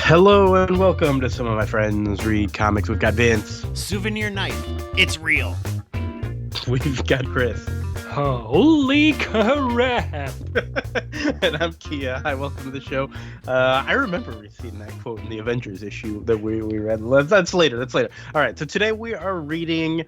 Hello and welcome to Some of My Friends Read Comics. We've got Vince. Souvenir knife. It's real. We've got Chris. Holy crap! And I'm Kia. Hi, welcome to the show. I remember seeing that quote in the Avengers issue that we read. That's later. All right, so today we are reading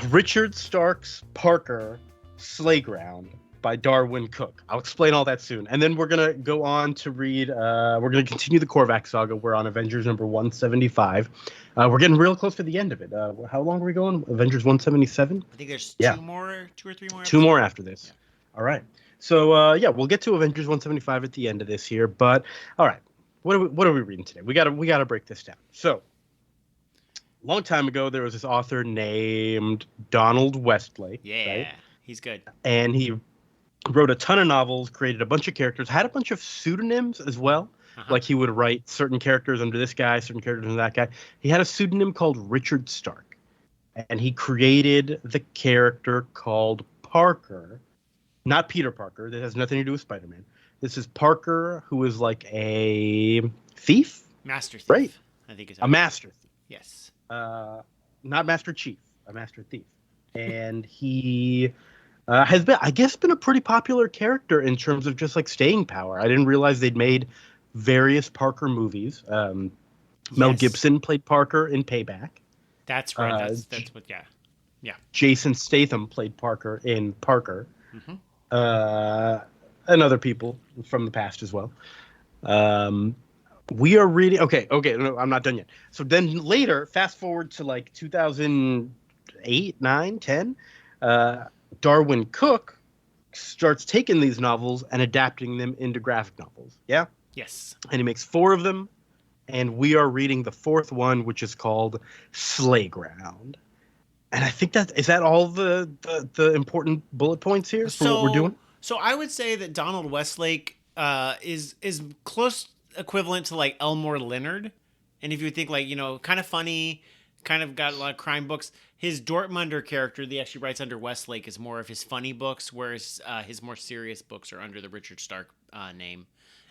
Richard Stark's Parker, Slayground by Darwyn Cooke. I'll explain all that soon. And then we're going to go on to read, we're going to continue the Korvac Saga. We're on Avengers number 175. We're getting real close to the end of it. How long are we going? Avengers 177? I think there's two or three more episodes. Two more after this. Yeah. All right. So, we'll get to Avengers 175 at the end of this here. But, all right. What are we reading today? We gotta break this down. So, long time ago, there was this author named Donald Westlake. Yeah, right? He's good. And he wrote a ton of novels, created a bunch of characters, had a bunch of pseudonyms as well. Like he would write certain characters under this guy, certain characters under that guy. He had a pseudonym called Richard Stark. And he created the character called Parker. Not Peter Parker. That has nothing to do with Spider-Man. This is Parker, who is like a thief? Master thief. Right. I think it's a master thief. Yes. Not Master Chief. A master thief. And he has been, I guess, been a pretty popular character in terms of just like staying power. I didn't realize they'd made various Parker movies. Mel Gibson played Parker in Payback. That's right. That's what. Yeah. Jason Statham played Parker in Parker. And other people from the past as well. We are reading. Okay. No, I'm not done yet. So then later, fast forward to like 2008, 9, 10. Darwyn Cooke starts taking these novels and adapting them into graphic novels. Yeah? Yes. And he makes 4 of them, and we are reading the 4th one, which is called Slayground. And I think is that all the important bullet points here for what we're doing? So I would say that Donald Westlake is close equivalent to like Elmore Leonard. And if you think like, kind of funny, kind of got a lot of crime books. His Dortmunder character that he actually writes under Westlake is more of his funny books, whereas his more serious books are under the Richard Stark name.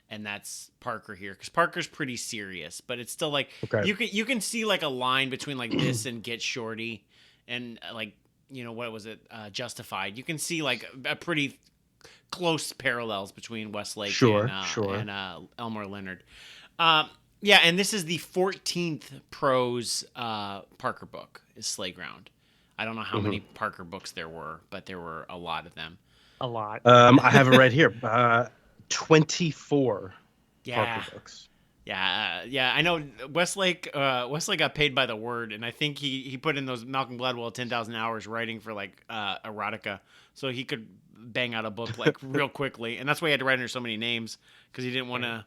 And that's Parker here, because Parker's pretty serious, but it's still like you can see like a line between like this and Get Shorty, and like what was it, Justified. You can see like a pretty close parallels between Westlake and Elmore Leonard. Yeah, and this is the 14th prose Parker book, is Slayground. I don't know how many Parker books there were, but there were a lot of them. A lot. I have it right here. 24 Parker books. Yeah. I know Westlake got paid by the word, and I think he put in those Malcolm Gladwell 10,000 hours writing for like erotica, so he could bang out a book like real quickly, and that's why he had to write under so many names, because he didn't want to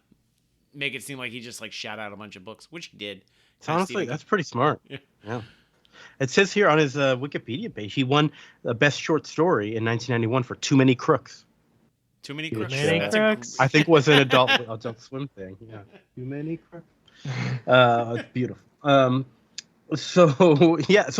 make it seem like he just like shot out a bunch of books, which he did. Honestly, that's pretty smart. Yeah. It says here on his Wikipedia page, he won the best short story in 1991 for Too Many Crooks. Too Many Crooks. I think was an Adult Swim thing. Yeah. Too Many Crooks. It's beautiful. So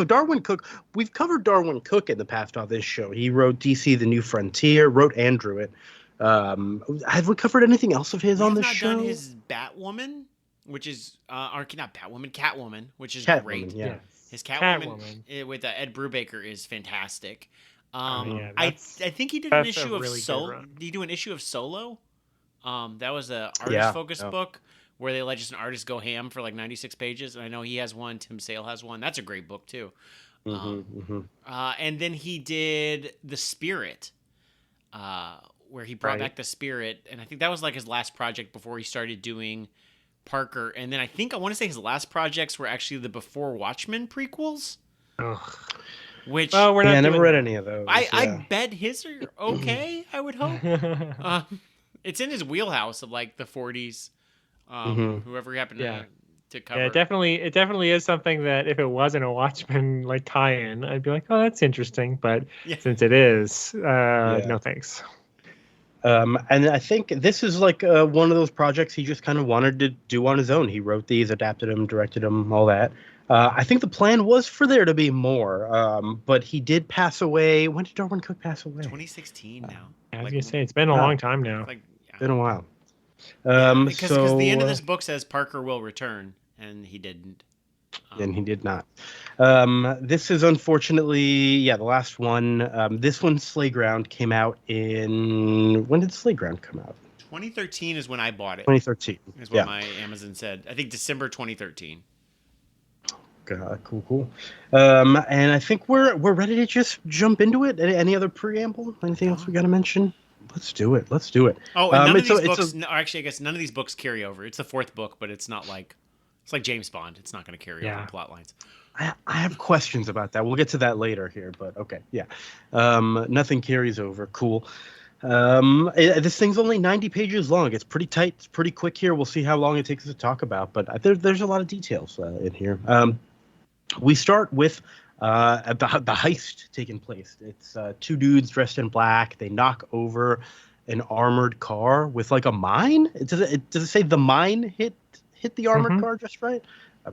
Darwyn Cooke, we've covered Darwyn Cooke in the past on this show. He wrote DC The New Frontier, wrote and drew it. Have we covered anything else of his on the show? Done his Batwoman, which is not Batwoman, Catwoman, which is great. Yeah. His Catwoman with Ed Brubaker is fantastic. I think he did an issue of Solo. Did he do an issue of Solo? That was a artist-focused book where they let just an artist go ham for like 96 pages. And I know he has one. Tim Sale has one. That's a great book too. And then he did The Spirit, where he brought back the Spirit, and I think that was like his last project before he started doing Parker. And then I want to say his last projects were actually the Before Watchmen prequels. Ugh. Which I never read any of those. I bet his are okay. I would hope. It's in his wheelhouse of like the 40s. Whoever happened to cover. Yeah, it definitely is something that if it wasn't a Watchmen like tie-in, I'd be like, oh, that's interesting. But since it is, no thanks. And I think this is like one of those projects he just kind of wanted to do on his own. He wrote these, adapted them, directed them, all that. I think the plan was for there to be more, but he did pass away. When did Darwyn Cooke pass away? 2016 now. I was going to say, it's been a long time now. Been a while. Because the end of this book says Parker will return, and he didn't. And he did not. This is unfortunately, the last one. This one, Slayground, came out in... When did Slayground come out? 2013 is when I bought it. 2013. Is what my Amazon said. I think December 2013. Cool. And I think we're ready to just jump into it. Any other preamble? Anything else we got to mention? Let's do it. Oh, and none of these books... actually, I guess none of these books carry over. It's the fourth book, but it's not like... It's like James Bond. It's not going to carry over plot lines. I have questions about that. We'll get to that later here, but okay. Yeah. Nothing carries over. Cool. This thing's only 90 pages long. It's pretty tight. It's pretty quick here. We'll see how long it takes us to talk about, but there's a lot of details in here. We start with the heist taking place. It's two dudes dressed in black. They knock over an armored car with like a mine. Does it say the mine hit the armored car just right?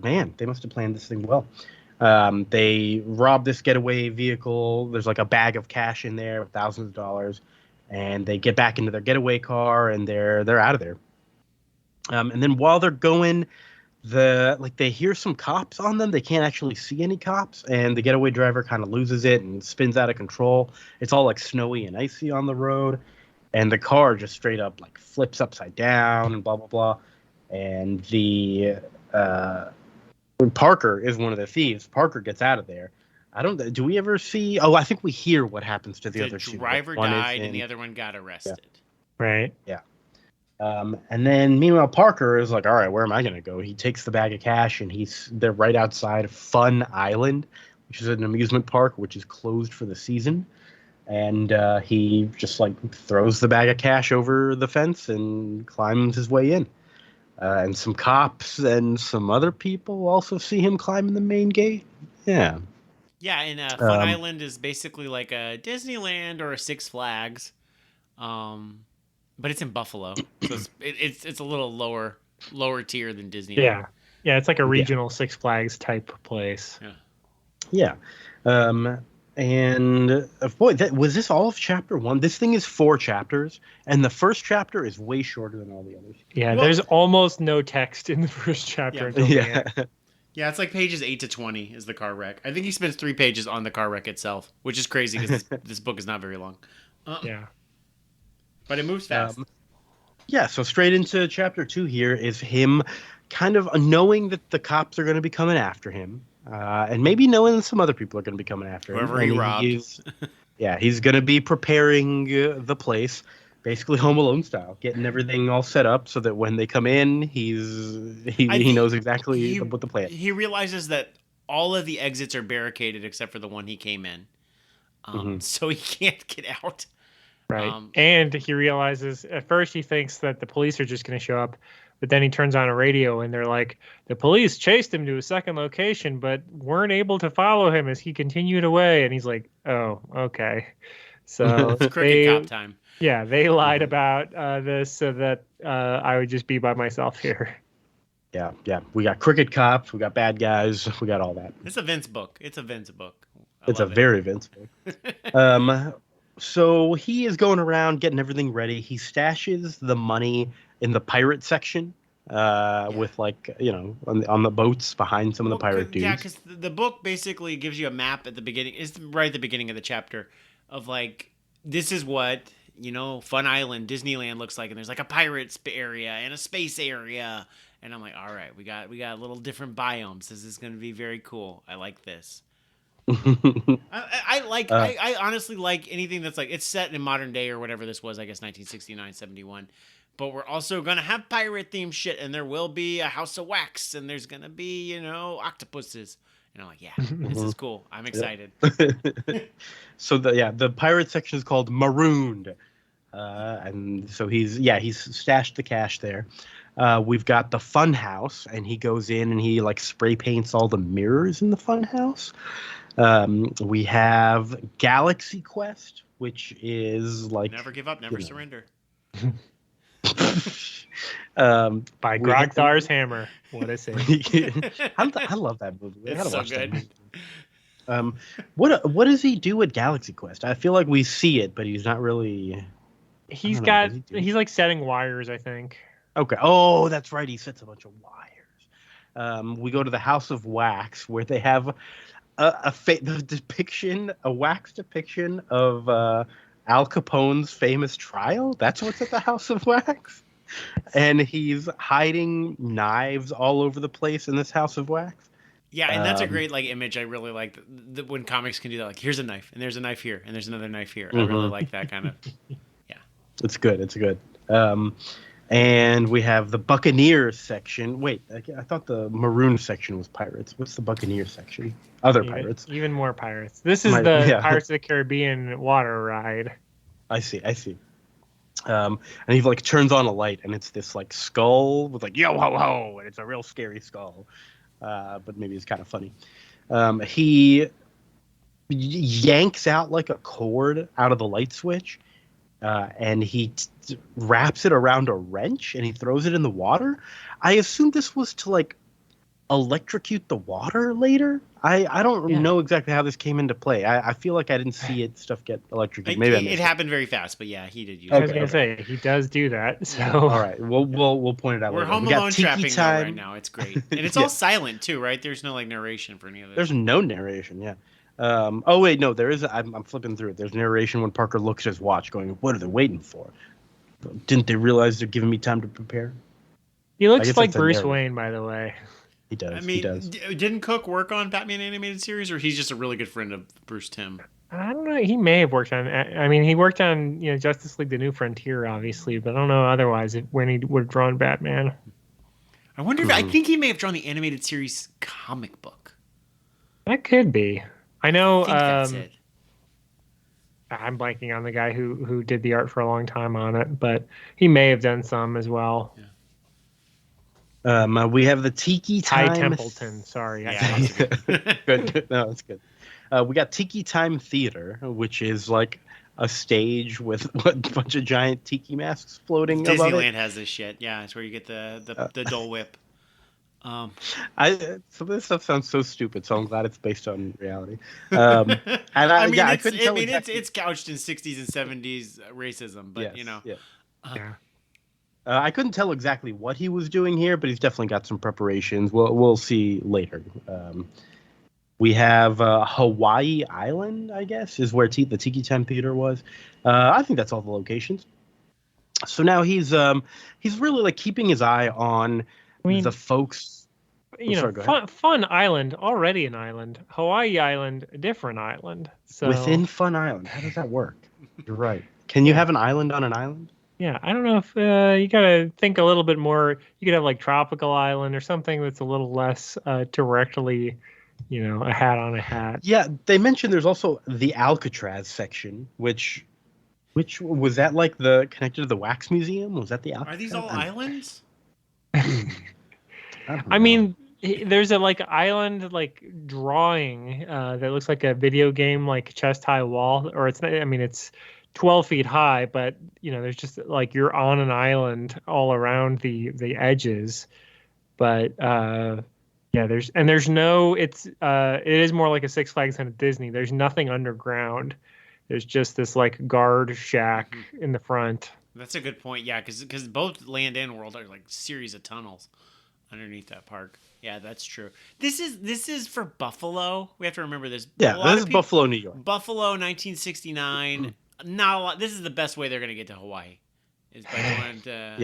Man, they must have planned this thing well. They rob this getaway vehicle. There's like a bag of cash in there with thousands of dollars, and they get back into their getaway car and they're out of there. And then while they're going, they hear some cops on them. They can't actually see any cops, and the getaway driver kind of loses it and spins out of control. It's all like snowy and icy on the road, and the car just straight up like flips upside down and blah blah blah. And Parker is one of the thieves. Parker gets out of there. Do we ever see? Oh, I think we hear what happens to the other two. The driver died and the other one got arrested. Yeah. Right. Yeah. And then meanwhile, Parker is like, all right, where am I going to go? He takes the bag of cash and they're right outside Fun Island, which is an amusement park, which is closed for the season. And he just like throws the bag of cash over the fence and climbs his way in. And some cops and some other people also see him climbing the main gate. Yeah. Yeah, and Fun Island is basically like a Disneyland or a Six Flags, but it's in Buffalo, so it's a little lower tier than Disneyland. Yeah, it's like a regional Six Flags type place. Yeah. And was this all of chapter 1? This thing is 4 chapters, and the first chapter is way shorter than all the others. Yeah, there's almost no text in the first chapter. Yeah, it's like pages 8 to 20 is the car wreck. I think he spends 3 pages on the car wreck itself, which is crazy because this book is not very long. But it moves fast. So straight into chapter 2 here is him kind of knowing that the cops are going to be coming after him. And maybe knowing that some other people are going to be coming after him. Whoever he robbed. He's going to be preparing the place, basically Home Alone style, getting everything all set up so that when they come in, he knows exactly what the plan is. He realizes that all of the exits are barricaded except for the one he came in. So he can't get out. Right. And he realizes, at first he thinks that the police are just going to show up. But then he turns on a radio and they're like, the police chased him to a second location, but weren't able to follow him as he continued away. And he's like, oh, okay. So it's crooked cop time. Yeah, they lied about this so that I would just be by myself here. Yeah. We got crooked cops. We got bad guys. We got all that. It's a Vince book. It's a very Vince book. So he is going around getting everything ready. He stashes the money in the pirate section with on the boats behind some of the pirate dudes. Yeah, because the book basically gives you a map at the beginning. It's right at the beginning of the chapter of like, this is what, Fun Island, Disneyland looks like. And there's like a pirates area and a space area. And I'm like, all right, we got little different biomes. This is going to be very cool. I like this. I honestly like anything that's like, it's set in modern day or whatever this was, I guess 1969, 71. But we're also going to have pirate themed shit, and there will be a house of wax, and there's going to be, octopuses. And I'm like, yeah, this is cool. I'm excited. So the pirate section is called Marooned. And so he's stashed the cash there. We've got the fun house, and he goes in and he like spray paints all the mirrors in the fun house. We have Galaxy Quest, which is like never give up, never surrender. By Grogthar's hammer. What I say? I love that movie. It's so good. What does he do at Galaxy Quest? I feel like we see it, but he's not really. He's like setting wires, I think. Okay. Oh, that's right. He sets a bunch of wires. We go to the House of Wax, where they have a wax depiction of Al Capone's famous trial. That's what's at the House of Wax. And he's hiding knives all over the place in this House of Wax. Yeah, and that's a great like image. I really like when comics can do that. Like, here's a knife, and there's a knife here, and there's another knife here. I really like that kind of. Yeah, it's good. It's good. And we have the Buccaneers section. Wait, I thought the Maroon section was pirates. What's the Buccaneers section? Other pirates. Even more pirates. This is the Pirates of the Caribbean water ride. I see. And he like turns on a light, and it's this like skull with like yo ho ho, and it's a real scary skull. But maybe it's kind of funny. He yanks out like a cord out of the light switch, and he wraps it around a wrench, and he throws it in the water. I assume this was to like electrocute the water later. I don't know exactly how this came into play. I feel like I didn't see stuff get electrocuted. Maybe it happened very fast, but yeah, he did use it. I was gonna say he does do that. So all right, we'll point it out. We're later. home alone trapping right now. It's great, and it's all silent too, right? There's no like narration for any of this. There's no narration. Yeah. Oh wait, no, there is. I'm flipping through it. There's narration when Parker looks at his watch, going, "What are they waiting for? Didn't they realize they're giving me time to prepare?" He looks like Bruce Wayne, by the way. He does. I mean, he does. Didn't Cook work on Batman animated series, or he's just a really good friend of Bruce Timm? I don't know. He may have worked on. I mean, he worked on Justice League: The New Frontier, obviously, but I don't know otherwise when he would have drawn Batman. I wonder if I think he may have drawn the animated series comic book. That could be. I know. I think that's it. I'm blanking on the guy who did the art for a long time on it, but he may have done some as well. Yeah. We have the Tiki Time. Ty Templeton. Sorry. Yeah, good. No, that's good. We got Tiki Time Theater, which is like a stage with a bunch of giant tiki masks floating above it. Disneyland has this shit. Yeah, it's where you get the Dole Whip. Some of this stuff sounds so stupid, so I'm glad it's based on reality. And I mean, it's couched in 60s and 70s racism, but yeah. I couldn't tell exactly what he was doing here, but he's definitely got some preparations. We'll see later. We have Hawaii Island, I guess, is where the Tiki Time Theater was. I think that's all the locations. So now he's really like keeping his eye on the folks. Fun Island, already an island. Hawaii Island, a different island. So within Fun Island, how does that work? You're right. Can you have an island on an island? Yeah, I don't know if you gotta think a little bit more. You could have like Tropical Island or something that's a little less directly, a hat on a hat. Yeah, they mentioned there's also the Alcatraz section, which was that like the connected to the Wax Museum? Was that the Alcatraz? Are these all islands? I mean, there's a like island like drawing that looks like a video game like chest high wall, or it's not. I mean, it's 12 feet high, but there's just like you're on an island all around the edges. But there's no. It is more like a Six Flags than a Disney. There's nothing underground. There's just this like guard shack in the front. That's a good point. Yeah, because both Land and World are like series of tunnels underneath that park. Yeah, that's true. This is for Buffalo. We have to remember this. Yeah, this is Buffalo, New York. Buffalo, 1969. Not a lot. This is the best way they're going to get to Hawaii, is by going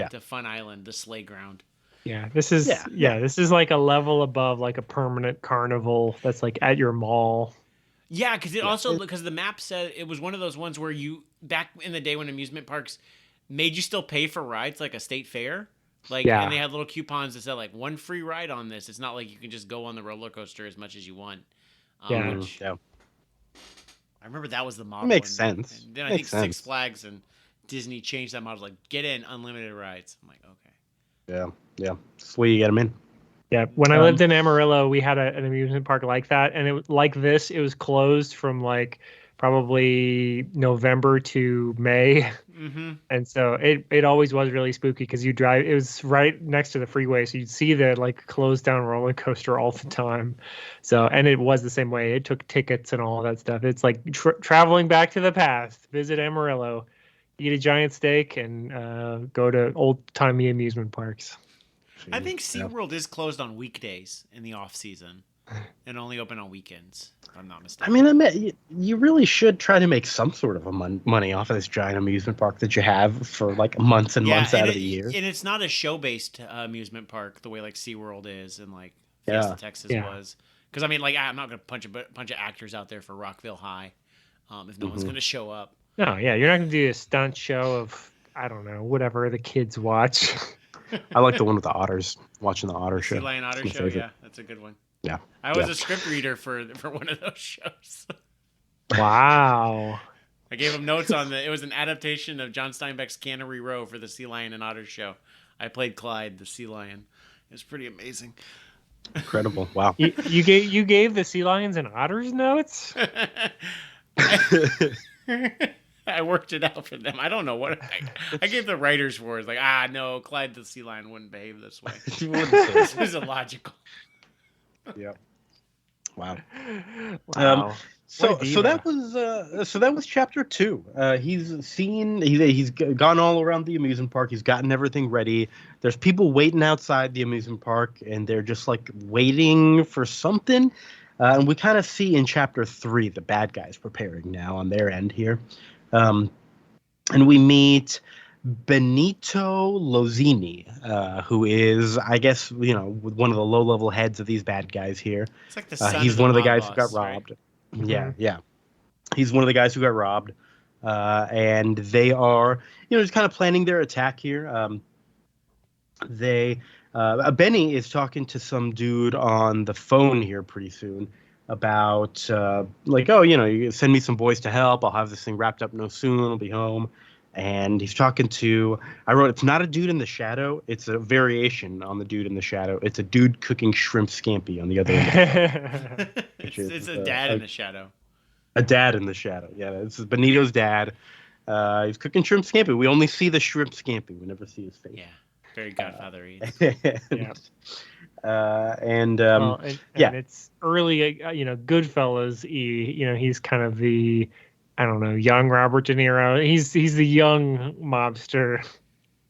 to Fun Island, the Slayground. Yeah, this is this is like a level above like a permanent carnival that's like at your mall. Yeah, because the map said it was one of those ones where you back in the day when amusement parks made you still pay for rides like a state fair. And they had little coupons that said like one free ride on this. It's not like you can just go on the roller coaster as much as you want. I remember that was the model. It makes sense. And then I think Six Flags and Disney changed that model. Like, get in, unlimited rides. I'm like, okay. Yeah. That's the way you get them in. Yeah. When I lived in Amarillo, we had an amusement park like that. And it was like this. It was closed from like probably November to May. Mm-hmm. And so it always was really spooky because you drive. It was right next to the freeway. So you'd see the like closed down roller coaster all the time. So, and it was the same way. It took tickets and all that stuff. It's like traveling back to the past. Visit Amarillo. eat a giant steak, and go to old-timey amusement parks. I think SeaWorld is closed on weekdays in the off season and only open on weekends, if I'm not I mistaken. mean, you really should try to make some sort of a money off of this giant amusement park that you have for like months and months out of the year. And it's not a show-based amusement park the way like SeaWorld is and like Yeah. Fiesta Texas was. Because I mean, like I'm not gonna punch a bunch of actors out there for Rockville High if no one's gonna show up. No, yeah, you're not gonna do a stunt show of, I don't know, whatever the kids watch. I like the one with the otters, watching the otter show. Sea Lion Otter It's my Show, favorite. yeah, that's a good one. Yeah. I was Yeah. a script reader for one of those shows. Wow. I gave him notes on it was an adaptation of John Steinbeck's Cannery Row for the Sea Lion and Otter Show. I played Clyde, the sea lion. It was pretty amazing. Incredible. Wow. You gave the sea lions and otters notes? I worked it out for them. I don't know what I gave the writers words like, no, Clyde the sea lion wouldn't behave this way. You wouldn't say This is illogical. Yeah. Wow. Wow. So What a diva. that was chapter 2. He's gone all around the amusement park. He's gotten everything ready. There's people waiting outside the amusement park, and they're just like waiting for something. And we kind of see in chapter 3 the bad guys preparing now on their end here. And we meet Benito Lozini, who is, I guess, one of the low-level heads of these bad guys here. It's like the son He's of the one of the mob guys who got boss, right? robbed. Yeah. He's one of the guys who got robbed. And they are, just kind of planning their attack here. Benny is talking to some dude on the phone here pretty soon about you send me some boys to help. I'll have this thing wrapped up no soon. I'll be home. And he's talking to, I wrote, it's not a dude in the shadow. It's a variation on the dude in the shadow. It's a dude cooking shrimp scampi on the other end. It's a dad in the shadow. A dad in the shadow. Yeah, this is Benito's dad. He's cooking shrimp scampi. We only see the shrimp scampi. We never see his face. Yeah, very Godfather-y. And it's early, Goodfellas. He's kind of the, I don't know, young Robert De Niro. He's the young mobster.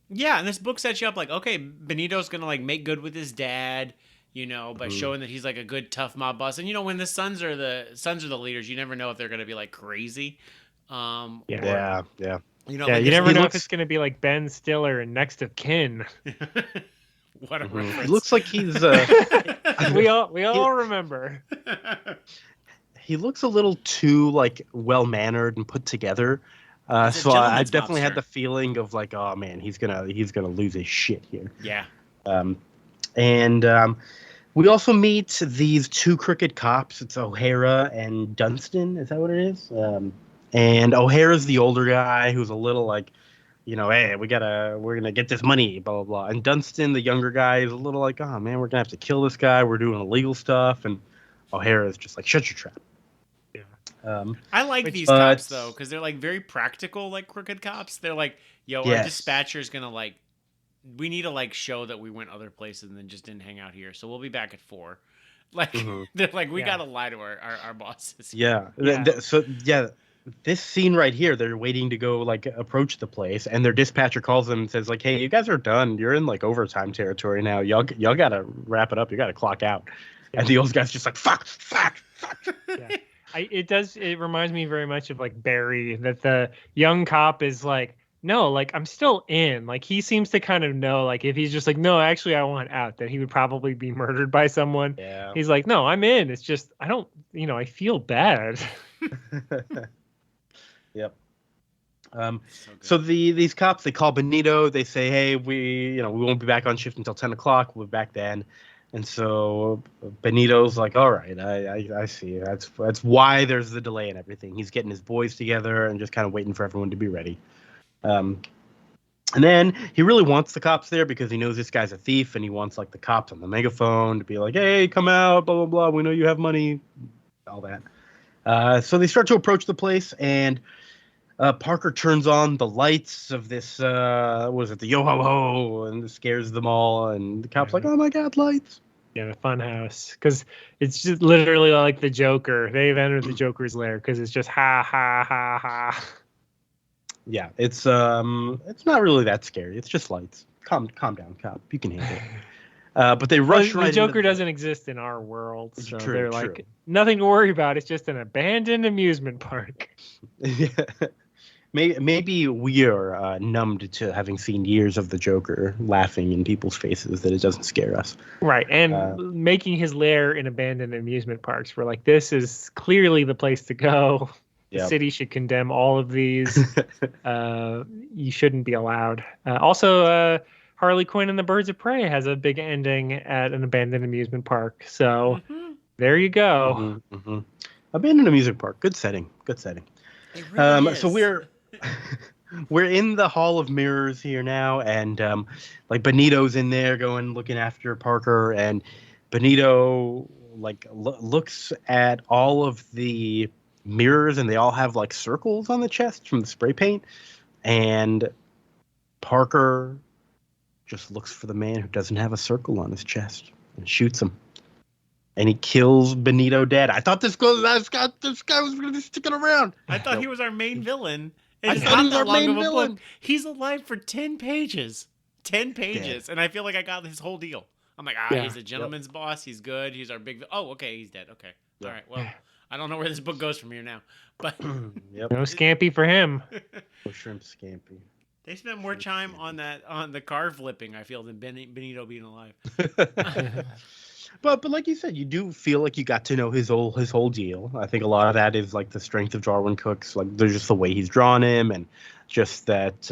Yeah, and this book sets you up like, okay, Benito's gonna like make good with his dad, by showing that he's like a good tough mob boss. And when the sons are the leaders, you never know if they're gonna be like crazy. Yeah. You Like never know if it's gonna be like Ben Stiller and Next of Kin. What a reference. He looks like he's. we all remember. He looks a little too like well mannered and put together. So I definitely had the feeling of like, oh man, he's gonna lose his shit here. Yeah. We also meet these two crooked cops. It's O'Hara and Dunstan. Is that what it is? And O'Hara's the older guy who's a little like, hey, we're gonna get this money, blah blah blah. And Dunstan, the younger guy, is a little like, oh man, we're gonna have to kill this guy. We're doing illegal stuff. And O'Hara's just like, shut your trap. I like these cops though, because they're like very practical, like crooked cops. They're like, our dispatcher's gonna like, we need to like show that we went other places and then just didn't hang out here. So we'll be back at 4. Like they're like, we gotta lie to our bosses. Yeah. This scene right here, they're waiting to go like approach the place, and their dispatcher calls them and says like, hey, you guys are done. You're in like overtime territory now. Y'all gotta wrap it up. You gotta clock out. And the old guy's just like, fuck. Yeah. It reminds me very much of like Barry, that the young cop is like, no, like I'm still in. Like he seems to kind of know, like if he's just like, no, actually I want out, that he would probably be murdered by someone. Yeah. He's like, no, I'm in. It's just I don't, I feel bad. Yep. So these cops, they call Benito. They say, hey, we won't be back on shift until 10 o'clock. We'll be back then. And so Benito's like, all right, I see. That's why there's the delay and everything. He's getting his boys together and just kind of waiting for everyone to be ready. And then he really wants the cops there because he knows this guy's a thief, and he wants like the cops on the megaphone to be like, hey, come out, blah, blah, blah. We know you have money, all that. So they start to approach the place, and Parker turns on the lights of this, the yo-ho-ho, and it scares them all, and the cop's like, oh my god, lights. Yeah, the fun house, because it's just literally like the Joker. They've entered the Joker's lair, because it's just ha ha ha ha. Yeah, it's not really that scary. It's just lights. Calm down, cop. You can handle it. But they Well, rush the right Joker into doesn't exist in our world, so True, they're true. like, nothing to worry about. It's just an abandoned amusement park. Yeah. Maybe we are numbed to having seen years of the Joker laughing in people's faces that it doesn't scare us. Right, and Uh, making his lair in abandoned amusement parks. We're like, this is clearly the place to go. The Yep. city should condemn all of these. You shouldn't be allowed. Also, Harley Quinn and the Birds of Prey has a big ending at an abandoned amusement park. So there you go. Abandoned amusement park. Good setting. Good setting. It really is. So we're in the Hall of Mirrors here now, and like Benito's in there looking after Parker, and Benito like looks at all of the mirrors, and they all have like circles on the chest from the spray paint, and Parker just looks for the man who doesn't have a circle on his chest and shoots him. And he kills Benito dead. I thought this guy was going to be sticking around. I thought he was our main villain. I It's thought not he was that our long main of a villain. book. He's alive for 10 pages. 10 pages. And I feel like I got his whole deal. I'm like, Yeah. he's a gentleman's boss. He's good. He's our big... Oh, okay, he's dead. Okay. All right, well, I don't know where this book goes from here now. But Yep. No Scampy for him. Shrimp scampi. they spent more time on the car flipping, I feel, than Benito being alive. But like you said, you do feel like you got to know his whole deal. I think a lot of that is like the strength of Darwyn Cooke's, like there's just the way he's drawn him, and just that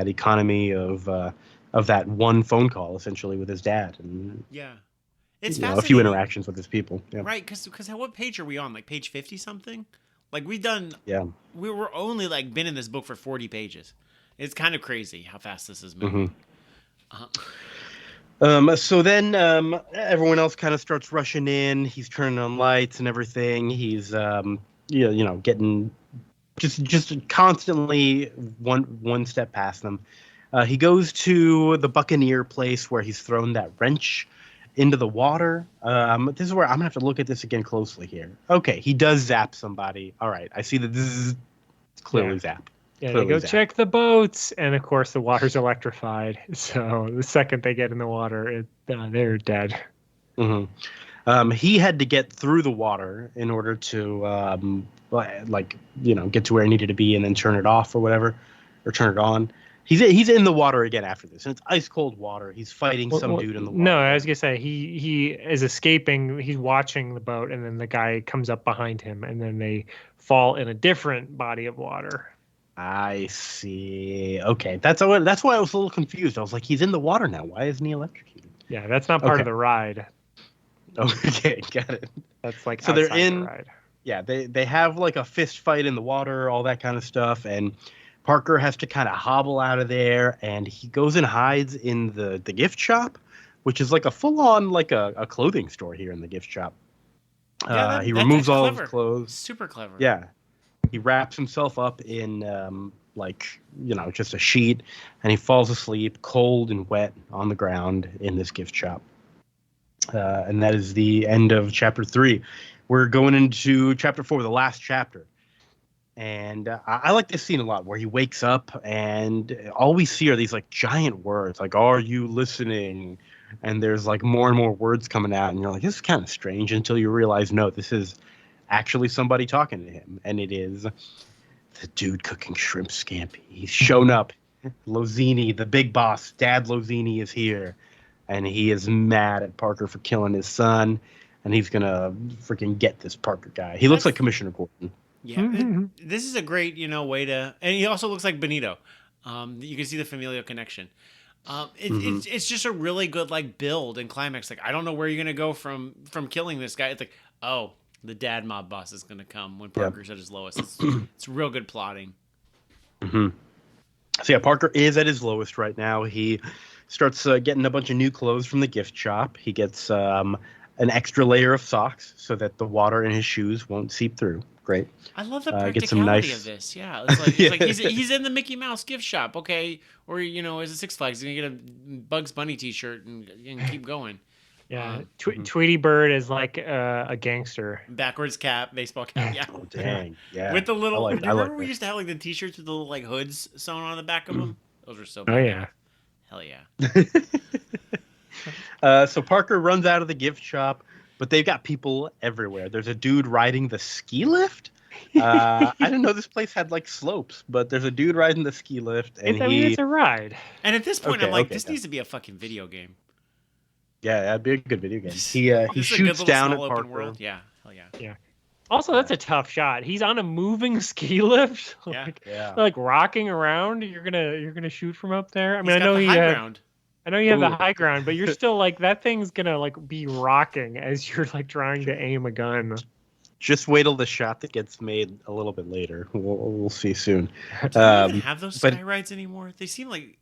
economy of that one phone call essentially with his dad, and Yeah. It's a fascinating. few interactions with his people. Yeah. Right, because what page are we on? Like page 50 something? Like we've done... Yeah. We were only like been in this book for 40 pages. It's kind of crazy how fast this is moving. So then everyone else kind of starts rushing in. He's turning on lights and everything. He's getting just constantly one step past them. He goes to the Buccaneer place where he's thrown that wrench into the water. This is where I'm gonna have to look at this again closely here. Okay, he does zap somebody. All right, I see that this is clearly zap. Yeah, they go check the boats, and of course the water's electrified. So the second they get in the water, they're dead. He had to get through the water in order to get to where he needed to be, and then turn it off or whatever, or turn it on. He's in the water again after this, and it's ice cold water. He's fighting some dude in the water. No, I was gonna say he is escaping. He's watching the boat, and then the guy comes up behind him, and then they fall in a different body of water. I see. Okay, that's why I was a little confused. I was like, he's in the water now. Why isn't he electrocuted? Yeah, that's not part of the ride. Okay, got it. That's like so they're in. The ride. Yeah, they have like a fist fight in the water, all that kind of stuff, and Parker has to kind of hobble out of there, and he goes and hides in the gift shop, which is like a full-on like a clothing store here in the gift shop. He removes all of his clothes. Super clever. Yeah. He wraps himself up in just a sheet, and he falls asleep cold and wet on the ground in this gift shop. And that is the end of chapter 3. We're going into chapter 4, the last chapter. And I like this scene a lot, where he wakes up and all we see are these like giant words, like, "Are you listening?" And there's like more and more words coming out, and you're like, this is kind of strange, until you realize, no, this is actually somebody talking to him, and it is the dude cooking shrimp scampi. He's shown up. Lozini, the big boss, Dad Lozini, is here, and he is mad at Parker for killing his son, and he's gonna freaking get this Parker guy. He looks like Commissioner Gordon. Yeah, this is a great way to, and he also looks like Benito. You can see the familial connection. It's just a really good like build and climax. Like, I don't know where you're gonna go from killing this guy. It's like, oh, the dad mob boss is gonna come when Parker's at his lowest. It's real good plotting. So yeah, Parker is at his lowest right now. He starts getting a bunch of new clothes from the gift shop. He gets an extra layer of socks so that the water in his shoes won't seep through. Great. I love the practicality of this. Yeah, it's like he's in the Mickey Mouse gift shop, okay, or is it Six Flags? He's gonna get a Bugs Bunny T-shirt and keep going. Yeah, Tweety Bird is like a gangster. Backwards cap, baseball cap. Yeah. Oh, dang. Yeah. With the little. I Do you remember like we that. used to have like the T-shirts with the little like hoods sewn on the back of them? Those were so Oh bad. yeah. Hell yeah. So Parker runs out of the gift shop, but they've got people everywhere. There's a dude riding the ski lift. I didn't know this place had like slopes, but there's a dude riding the ski lift, and It's a ride. And at this point, Okay, I'm like, okay, this yeah. needs to be a fucking video game. yeah, that'd be a good video game. This He is a good shoots little down at small Parker. open world. Yeah. Hell yeah. Yeah. Also, that's a tough shot. He's on a moving ski lift, Yeah. Yeah. like rocking around. You're gonna shoot from up there. I mean, He's I got know the he high had, ground. I know you have the Ooh. high ground, but you're still like that thing's gonna like be rocking as you're like trying to aim a gun. Just wait till the shot that gets made a little bit later. We'll see soon. Do they even have those but- sky rides anymore? They seem like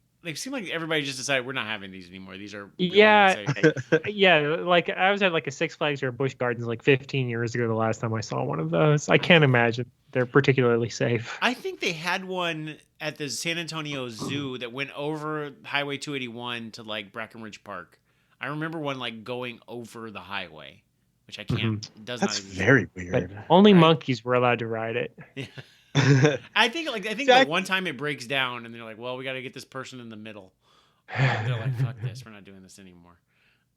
everybody just decided we're not having these anymore. These are Yeah. unsafe. Yeah, like I was at like a Six Flags or a Busch Gardens like 15 years ago. The last time I saw one of those, I can't imagine they're particularly safe. I think they had one at the San Antonio Zoo that went over Highway 281 to like Breckenridge Park. I remember one like going over the highway, which I can't. Does That's not exist. very But weird. only Right. monkeys were allowed to ride it. I think Jack- one time it breaks down and they're like, well, we got to get this person in the middle. They're like, fuck this, we're not doing this anymore.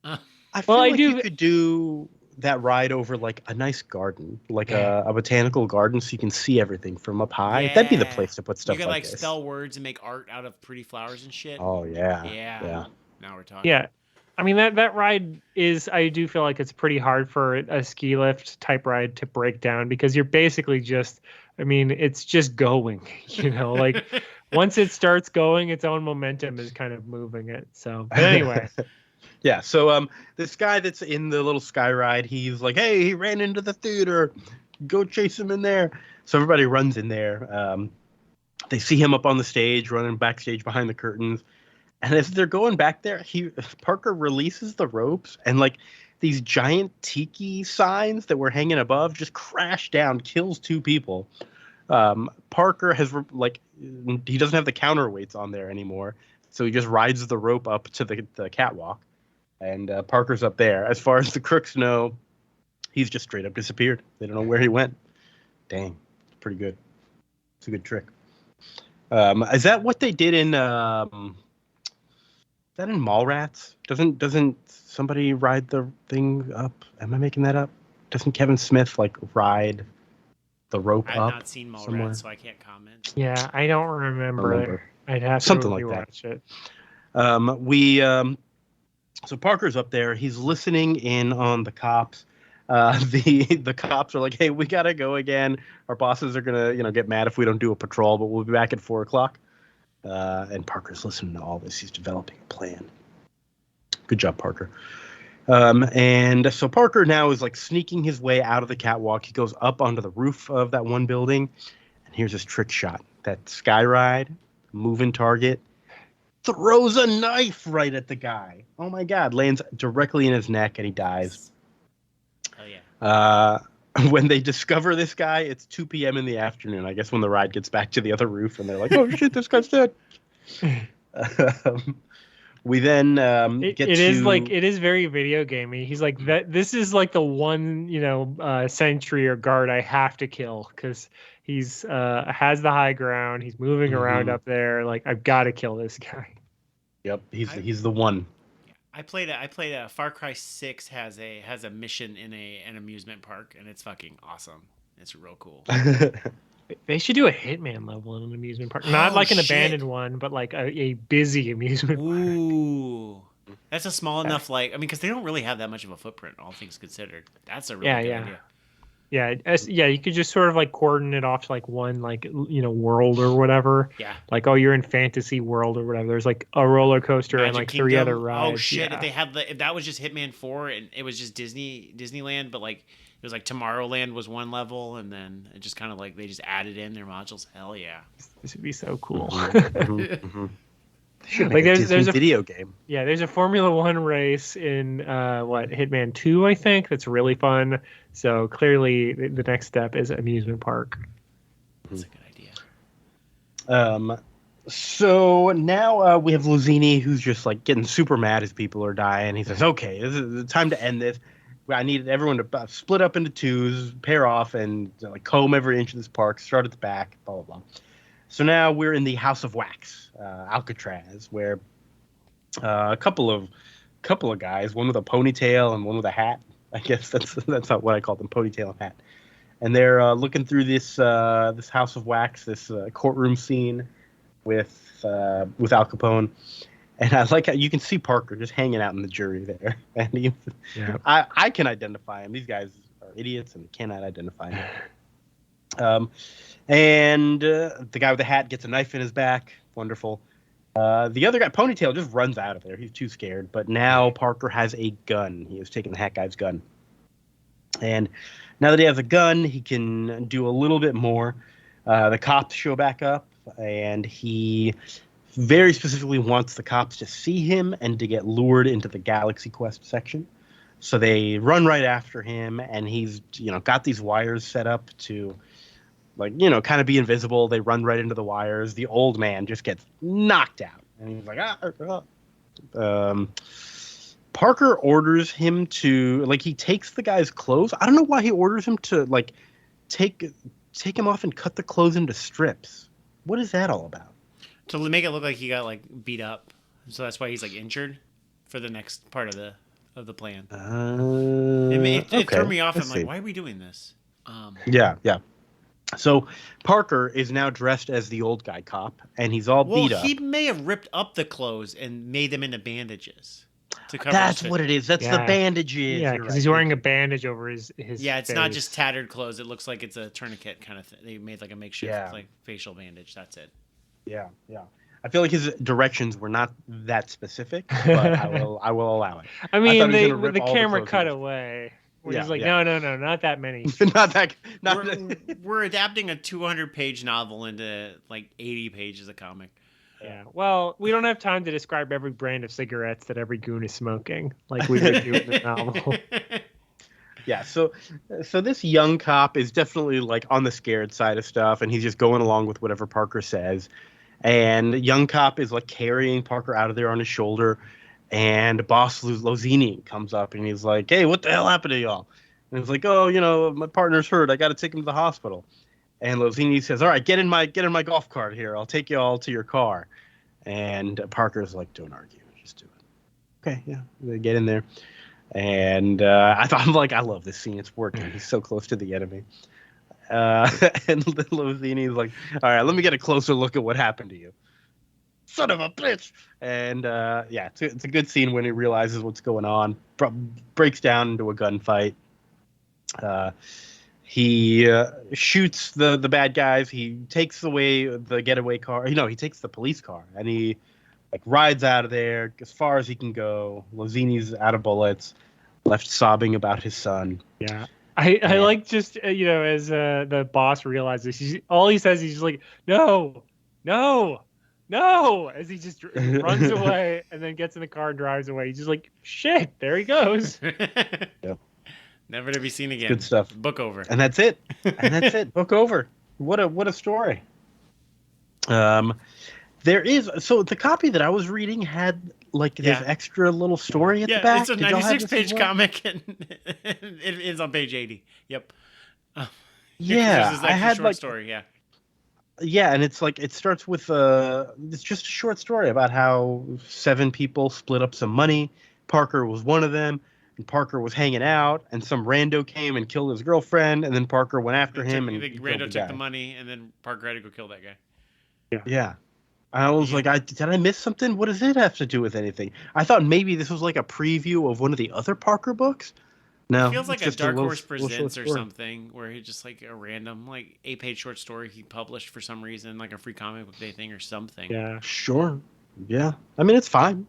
I feel Well, I like do- you could do that ride over like a nice garden, like a botanical garden, so you can see everything from up high. That'd be the Yeah. place to put stuff You can like like this. spell words and make art out of pretty flowers and shit. Oh yeah. Yeah. Now we're talking. Yeah. I mean that ride is I do feel like it's pretty hard for a ski lift type ride to break down because you're basically just it's just going, like once it starts going, its own momentum is kind of moving it. So but anyway. Yeah. So this guy that's in the little sky ride, he's like, hey, he ran into the theater. Go chase him in there. So everybody runs in there. They see him up on the stage, running backstage behind the curtains. And as they're going back there, Parker releases the ropes, and like these giant tiki signs that were hanging above just crash down, kills 2 people. Parker has he doesn't have the counterweights on there anymore, so he just rides the rope up to the catwalk, and Parker's up there. As far as the crooks know, he's just straight up disappeared. They don't know where he went. Dang, pretty good. It's a good trick. Is that what they did in? Is that in Mallrats? Doesn't somebody ride the thing up? Am I making that up? Doesn't Kevin Smith like ride the rope I've up? not seen somewhere? Mallrats, so I can't comment. Yeah, I don't remember. I'd have Something to like that. rewatch it. So Parker's up there. He's listening in on the cops. The cops are like, "Hey, we gotta go again. Our bosses are gonna, get mad if we don't do a patrol, but we'll be back at 4:00." And Parker's listening to all this. He's developing a plan. Good job, Parker. And so Parker now is like sneaking his way out of the catwalk. He goes up onto the roof of that one building, and here's his trick shot. That sky ride, moving target, throws a knife right at the guy. Oh my God, lands directly in his neck, and he dies. Oh yeah. When they discover this guy, it's 2 p.m. in the afternoon. I guess when the ride gets back to the other roof, and they're like, "Oh shit, this guy's dead." We then It get is to like it is very video gamey. He's like that. This is like the one sentry or guard I have to kill because he's has the high ground. He's moving around up there. Like I've got to kill this guy. Yep, he's the one. I played a Far Cry 6 has a mission in an amusement park, and it's fucking awesome. It's real cool. They should do a Hitman level in an amusement park, not like an shit. abandoned one, but like a busy amusement park. Ooh, that's a small enough because they don't really have that much of a footprint, all things considered. That's a really good idea. Yeah, you could just sort of like cordon it off to like one world or whatever. Yeah. Like, oh, you're in fantasy world or whatever. There's like a roller coaster and Magic like Kingdom. 3 other rides. Oh shit! Yeah. If that was just Hitman 4 and it was just Disneyland, but like it was like Tomorrowland was one level, and then it just kind of like they just added in their modules. Hell yeah! This would be so cool. Like there's a video game. Yeah, there's a Formula One race in Hitman 2, I think, that's really fun. So clearly, the next step is amusement park. That's a good idea. So now we have Lozini, who's just like getting super mad as people are dying. He says, "Okay, this is the time to end this. I need everyone to split up into twos, pair off, and like comb every inch of this park. Start at the back, blah blah blah." So now we're in the House of Wax, Alcatraz, where a couple of guys, one with a ponytail and one with a hat. I guess that's not what I call them, ponytail and hat. And they're looking through this House of Wax, this courtroom scene with Al Capone. And I like how you can see Parker just hanging out in the jury there. And I can identify him. These guys are idiots and cannot identify him. The guy with the hat gets a knife in his back. Wonderful. The other guy, Ponytail, just runs out of there. He's too scared. But now Parker has a gun. He has taken the hat guy's gun. And now that he has a gun, he can do a little bit more. The cops show back up, and he very specifically wants the cops to see him and to get lured into the Galaxy Quest section. So they run right after him, and he's got these wires set up to kind of be invisible. They run right into the wires. The old man just gets knocked out, and he's like, Parker orders him to he takes the guy's clothes. I don't know why he orders him to take him off and cut the clothes into strips. What is that all about? To make it look like he got beat up, so that's why he's injured for the next part of the plan. It threw me off. I'm like, why are we doing this? Yeah. So Parker is now dressed as the old guy cop, and he's all beat up. He may have ripped up the clothes and made them into bandages to cover. That's what it is. That's the bandages. Yeah, because he's wearing a bandage over his Yeah, it's face. not just tattered clothes. It looks like it's a tourniquet kind of thing. They made a makeshift facial bandage. That's it. Yeah. I feel like his directions were not that specific, but I will allow it. I mean, the camera cut away. We're just no, not that many. We're adapting a 200-page novel into 80 pages of comic. Yeah. Well, we don't have time to describe every brand of cigarettes that every goon is smoking, like we would do in the novel. Yeah. So this young cop is definitely on the scared side of stuff, and he's just going along with whatever Parker says. And young cop is carrying Parker out of there on his shoulder. And Boss Lozini comes up and he's like, "Hey, what the hell happened to y'all?" And he's like, "Oh, my partner's hurt. I got to take him to the hospital." And Lozini says, "All right, get in my golf cart here. I'll take you all to your car." And Parker's like, "Don't argue. Just do it." Okay, yeah. They get in there. And I'm like, I love this scene. It's working. He's so close to the enemy. And Lozini's like, "All right, let me get a closer look at what happened to you. Son of a bitch." And it's a good scene when he realizes what's going on, breaks down into a gunfight. He shoots the bad guys. He takes away the getaway car. He takes the police car, and he rides out of there as far as he can go. Lozini's out of bullets, left sobbing about his son. Yeah. I like just as the boss realizes, all he says, he's just like, no, as he just runs away and then gets in the car and drives away. He's just like, shit, there he goes. Yep. Never to be seen again. Good stuff. Book over. And that's it. Book over. What a story. There is, so the copy that I was reading had this extra little story at the back. It's a 96-page comic, and it is on page 80. Yep. Yeah, I had short story. Yeah. Yeah, and it's it starts with it's just a short story about how 7 people split up some money. Parker was one of them, and Parker was hanging out, and some rando came and killed his girlfriend, and then Parker went after him. And rando took the money, and then Parker had to go kill that guy. Yeah. I was like, did I miss something? What does it have to do with anything? I thought maybe this was a preview of one of the other Parker books. No, it feels like a Dark Horse Presents or something, where he just a random 8-page short story he published for some reason, a free comic book day thing or something. Yeah, sure. Yeah, I mean it's fine.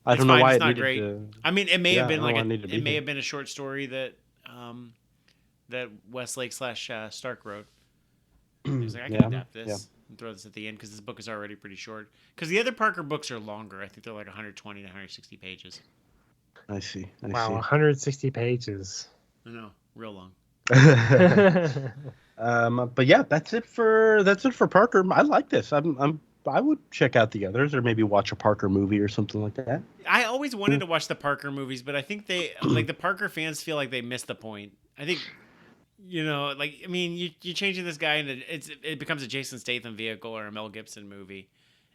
I don't know why it's not great. I mean, it may have been it may have been a short story that that Westlake / Stark wrote. He was like, I can adapt this and throw this at the end because this book is already pretty short. Because the other Parker books are longer. I think they're 120 to 160 pages. I see. Wow, 160 pages. I know, real long. But yeah, that's it for Parker. I like this. I'm I would check out the others, or maybe watch a Parker movie or something like that. I always wanted to watch the Parker movies, but I think they like the Parker fans feel like they missed the point. I think, like, I mean, you're changing this guy and it becomes a Jason Statham vehicle or a Mel Gibson movie,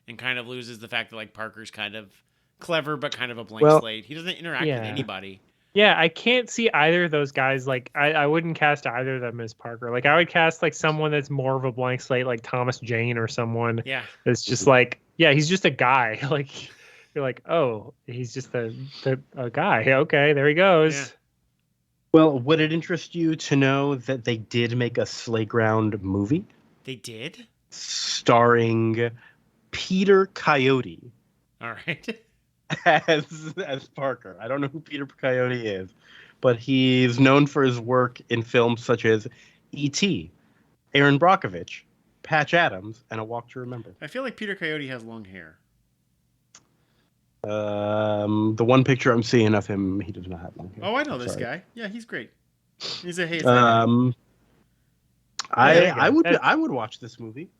and kind of loses the fact that like Parker's kind of clever but kind of a blank slate. He doesn't interact with anybody. Yeah, I can't see either of those guys. Like, I wouldn't cast either of them as Parker. Like, I would cast like someone that's more of a blank slate, like Thomas Jane or someone. Yeah, that's just like, he's just a guy. Like, you're like, oh, he's just a guy. Okay, there he goes. Yeah. Well, would it interest you to know that they did make a Slayground movie? They did? Starring Peter Coyote. All right. as Parker. I don't know who Peter Coyote is, but he's known for his work in films such as E.T., Aaron Brockovich, Patch Adams, and A Walk to Remember. I feel like Peter Coyote has long hair. The one picture I'm seeing of him, he does not have long hair. Oh, I know this guy. Yeah, he's great. He's a Hayes. I would watch this movie.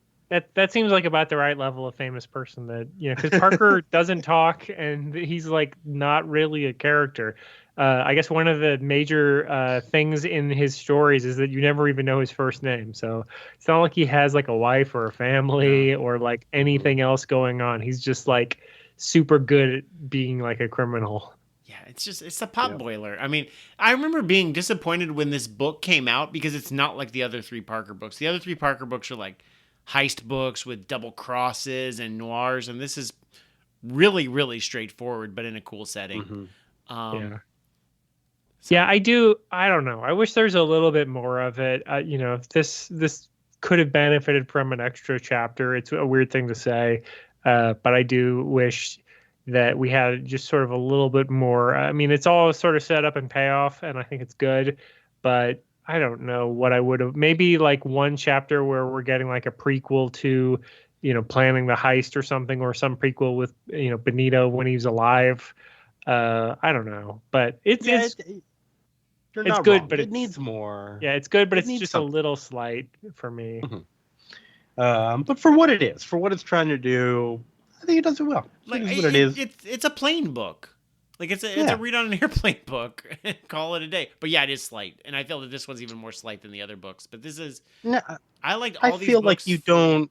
That seems like about the right level of famous person that, because Parker doesn't talk and he's like not really a character. I guess one of the major things in his stories is that you never even know his first name. So it's not like he has like a wife or a family or like anything else going on. He's just like super good at being like a criminal. Yeah, it's a pot boiler. I mean, I remember being disappointed when this book came out because it's not like the other three Parker books. The other three Parker books are like heist books with double crosses and noirs, and this is really, really straightforward, but in a cool setting. Mm-hmm. I do. I don't know. I wish there's a little bit more of it. This could have benefited from an extra chapter. It's a weird thing to say, but I do wish that we had just sort of a little bit more. I mean, it's all sort of set up and payoff, and I think it's good, but I don't know what I would have. Maybe like one chapter where we're getting like a prequel to, planning the heist or something, or some prequel with, Benito when he's alive. I don't know, but it's good, wrong. But it needs more. Yeah, it's good, but it's just something. A little slight for me. Mm-hmm. But for what it is, for what it's trying to do, I think it does it well. Like it's a plain book. Like it's a read on an airplane book and call it a day. But yeah, it is slight, and I feel that this one's even more slight than the other books. But this is I liked all these. I feel like you don't.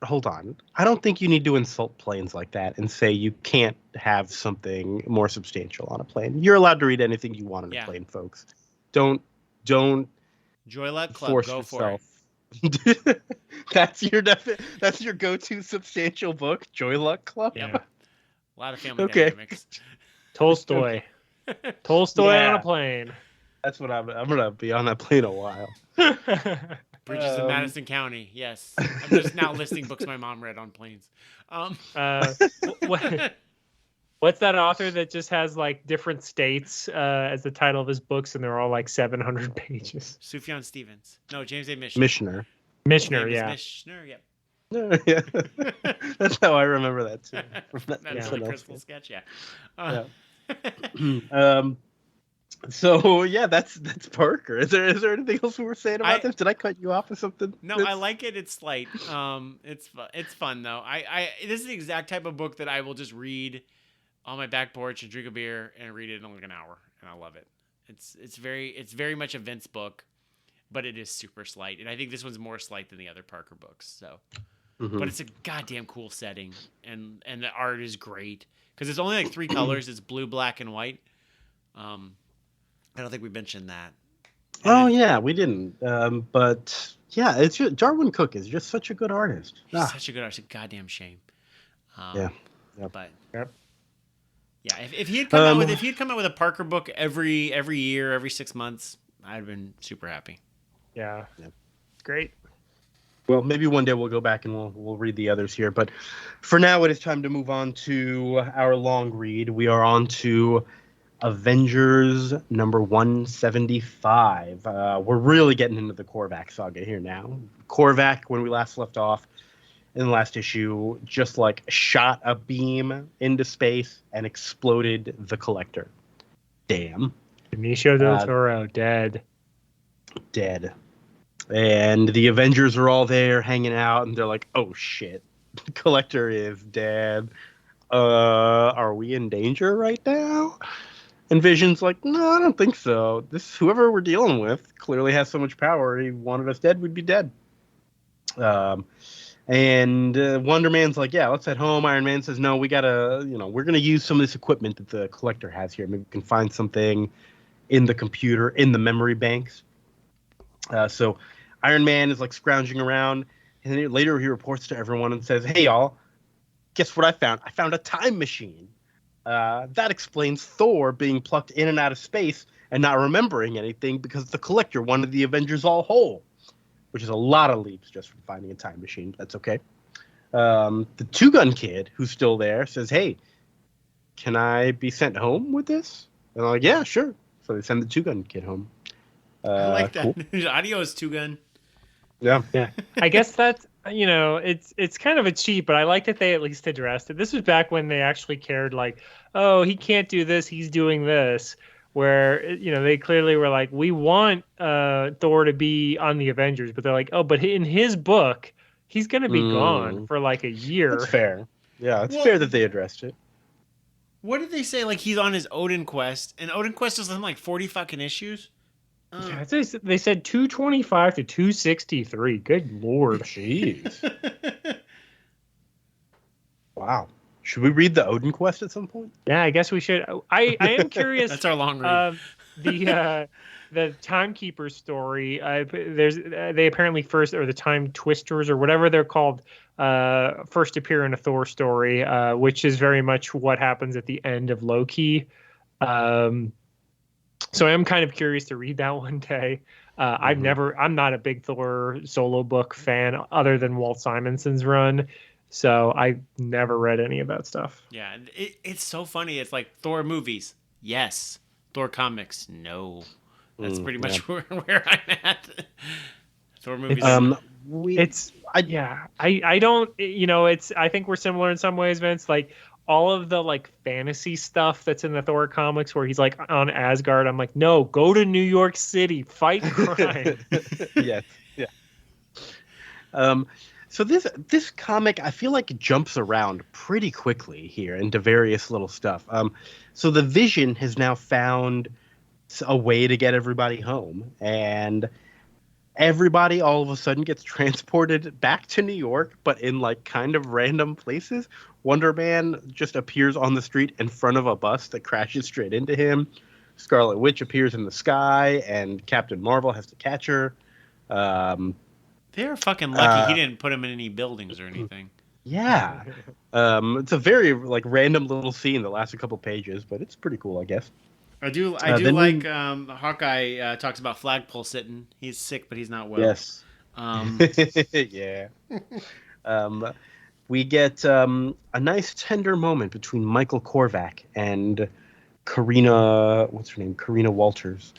Hold on. I don't think you need to insult planes like that and say you can't have something more substantial on a plane. You're allowed to read anything you want on a plane, folks. Don't. Joy Luck Club. Force go yourself. For it. That's your go-to substantial book, Joy Luck Club. Yeah. A lot of family dynamics. Tolstoy. Tolstoy on a plane. That's what I'm gonna be on that plane a while. Bridges in Madison County. Yes, I'm just now listing books my mom read on planes. What's that author that just has like different states as the title of his books, and they're all like 700 pages? Sufjan Stevens. No, James A. Mishner. Mishner, yeah. Mishner, yeah. Yeah. That's how I remember that too. That's the Crystal sketch, yeah. So yeah, that's Parker. Is there anything else we were saying about this? Did I cut you off or something? No, I like it. It's light. It's fun though. This is the exact type of book that I will just read on my back porch and drink a beer and read it in like an hour, and I love it. It's very much a Vince book, but it is super slight, and I think this one's more slight than the other Parker books. So, but it's a goddamn cool setting, and the art is great because it's only like 3 colors. It's blue, black, and white. I don't think we mentioned that. Yeah, we didn't. But yeah, it's just, Darwyn Cooke is just such a good artist. He's such a good artist. It's a goddamn shame. But yeah, if he had come out with a Parker book every year, every 6 months, I'd have been super happy. Yeah. It's great. Well, maybe one day we'll go back and we'll read the others here. But for now, it is time to move on to our long read. We are on to Avengers number 175. We're really getting into the Korvac Saga here now. Korvac, when we last left off in the last issue, just like shot a beam into space and exploded the Collector. Damn. Benicio del Toro, dead. And the Avengers are all there hanging out, and they're like, oh shit, Collector is dead. Are we in danger right now? And Vision's like, no, I don't think so. This whoever we're dealing with clearly has so much power. He wanted us dead, we'd be dead. And Wonder Man's like, yeah, let's head home. Iron Man says, no, we gotta, we're gonna use some of this equipment that the Collector has here. Maybe we can find something in the computer, in the memory banks. So Iron Man is like scrounging around, and then later he reports to everyone and says, hey, y'all, guess what I found? I found a time machine. That explains Thor being plucked in and out of space and not remembering anything because the Collector wanted the Avengers all whole, which is a lot of leaps just from finding a time machine. That's okay. The two-gun kid, who's still there, says, hey, can I be sent home with this? And I'm like, yeah, sure. So they send the two-gun kid home. I like that. Cool. Adios, two-gun. Yeah. I guess that's, it's kind of a cheat, but I like that they at least addressed it. This was back when they actually cared, like, oh, he can't do this, he's doing this. Where, they clearly were like, we want Thor to be on the Avengers, but they're like, oh, but in his book, he's going to be gone for like a year. That's fair. Yeah, it's fair that they addressed it. What did they say? Like, he's on his Odin quest, and Odin quest is like 40 fucking issues? Yeah, they said 225 to 263. Good Lord. Jeez. Wow. Should we read the Odin quest at some point? Yeah, I guess we should. I am curious. That's our long read. The Timekeeper story. They apparently first, or the Time Twisters, or whatever they're called, first appear in a Thor story, which is very much what happens at the end of Loki. So I'm kind of curious to read that one day. I'm not a big Thor solo book fan other than Walt Simonson's run. So I never read any of that stuff. Yeah, it's so funny. It's like Thor movies, yes. Thor comics, no. That's pretty much where I'm at. Thor movies. I don't. I think we're similar in some ways, Vince. Like all of the like fantasy stuff that's in the Thor comics, where he's like on Asgard. I'm like, no, go to New York City, fight crime. Yes. Yeah. So this comic, I feel like it jumps around pretty quickly here into various little stuff. So the Vision has now found a way to get everybody home, and everybody all of a sudden gets transported back to New York, but in like kind of random places. Wonder Man just appears on the street in front of a bus that crashes straight into him. Scarlet Witch appears in the sky, and Captain Marvel has to catch her. They're fucking lucky he didn't put him in any buildings or anything. Yeah. It's a very like random little scene that lasts a couple pages, but it's pretty cool, I guess. I do like Hawkeye talks about flagpole sitting. He's sick, but he's not well. Yes. Yeah. We get a nice tender moment between Michael Korvac and Karina, what's her name? Karina Walters,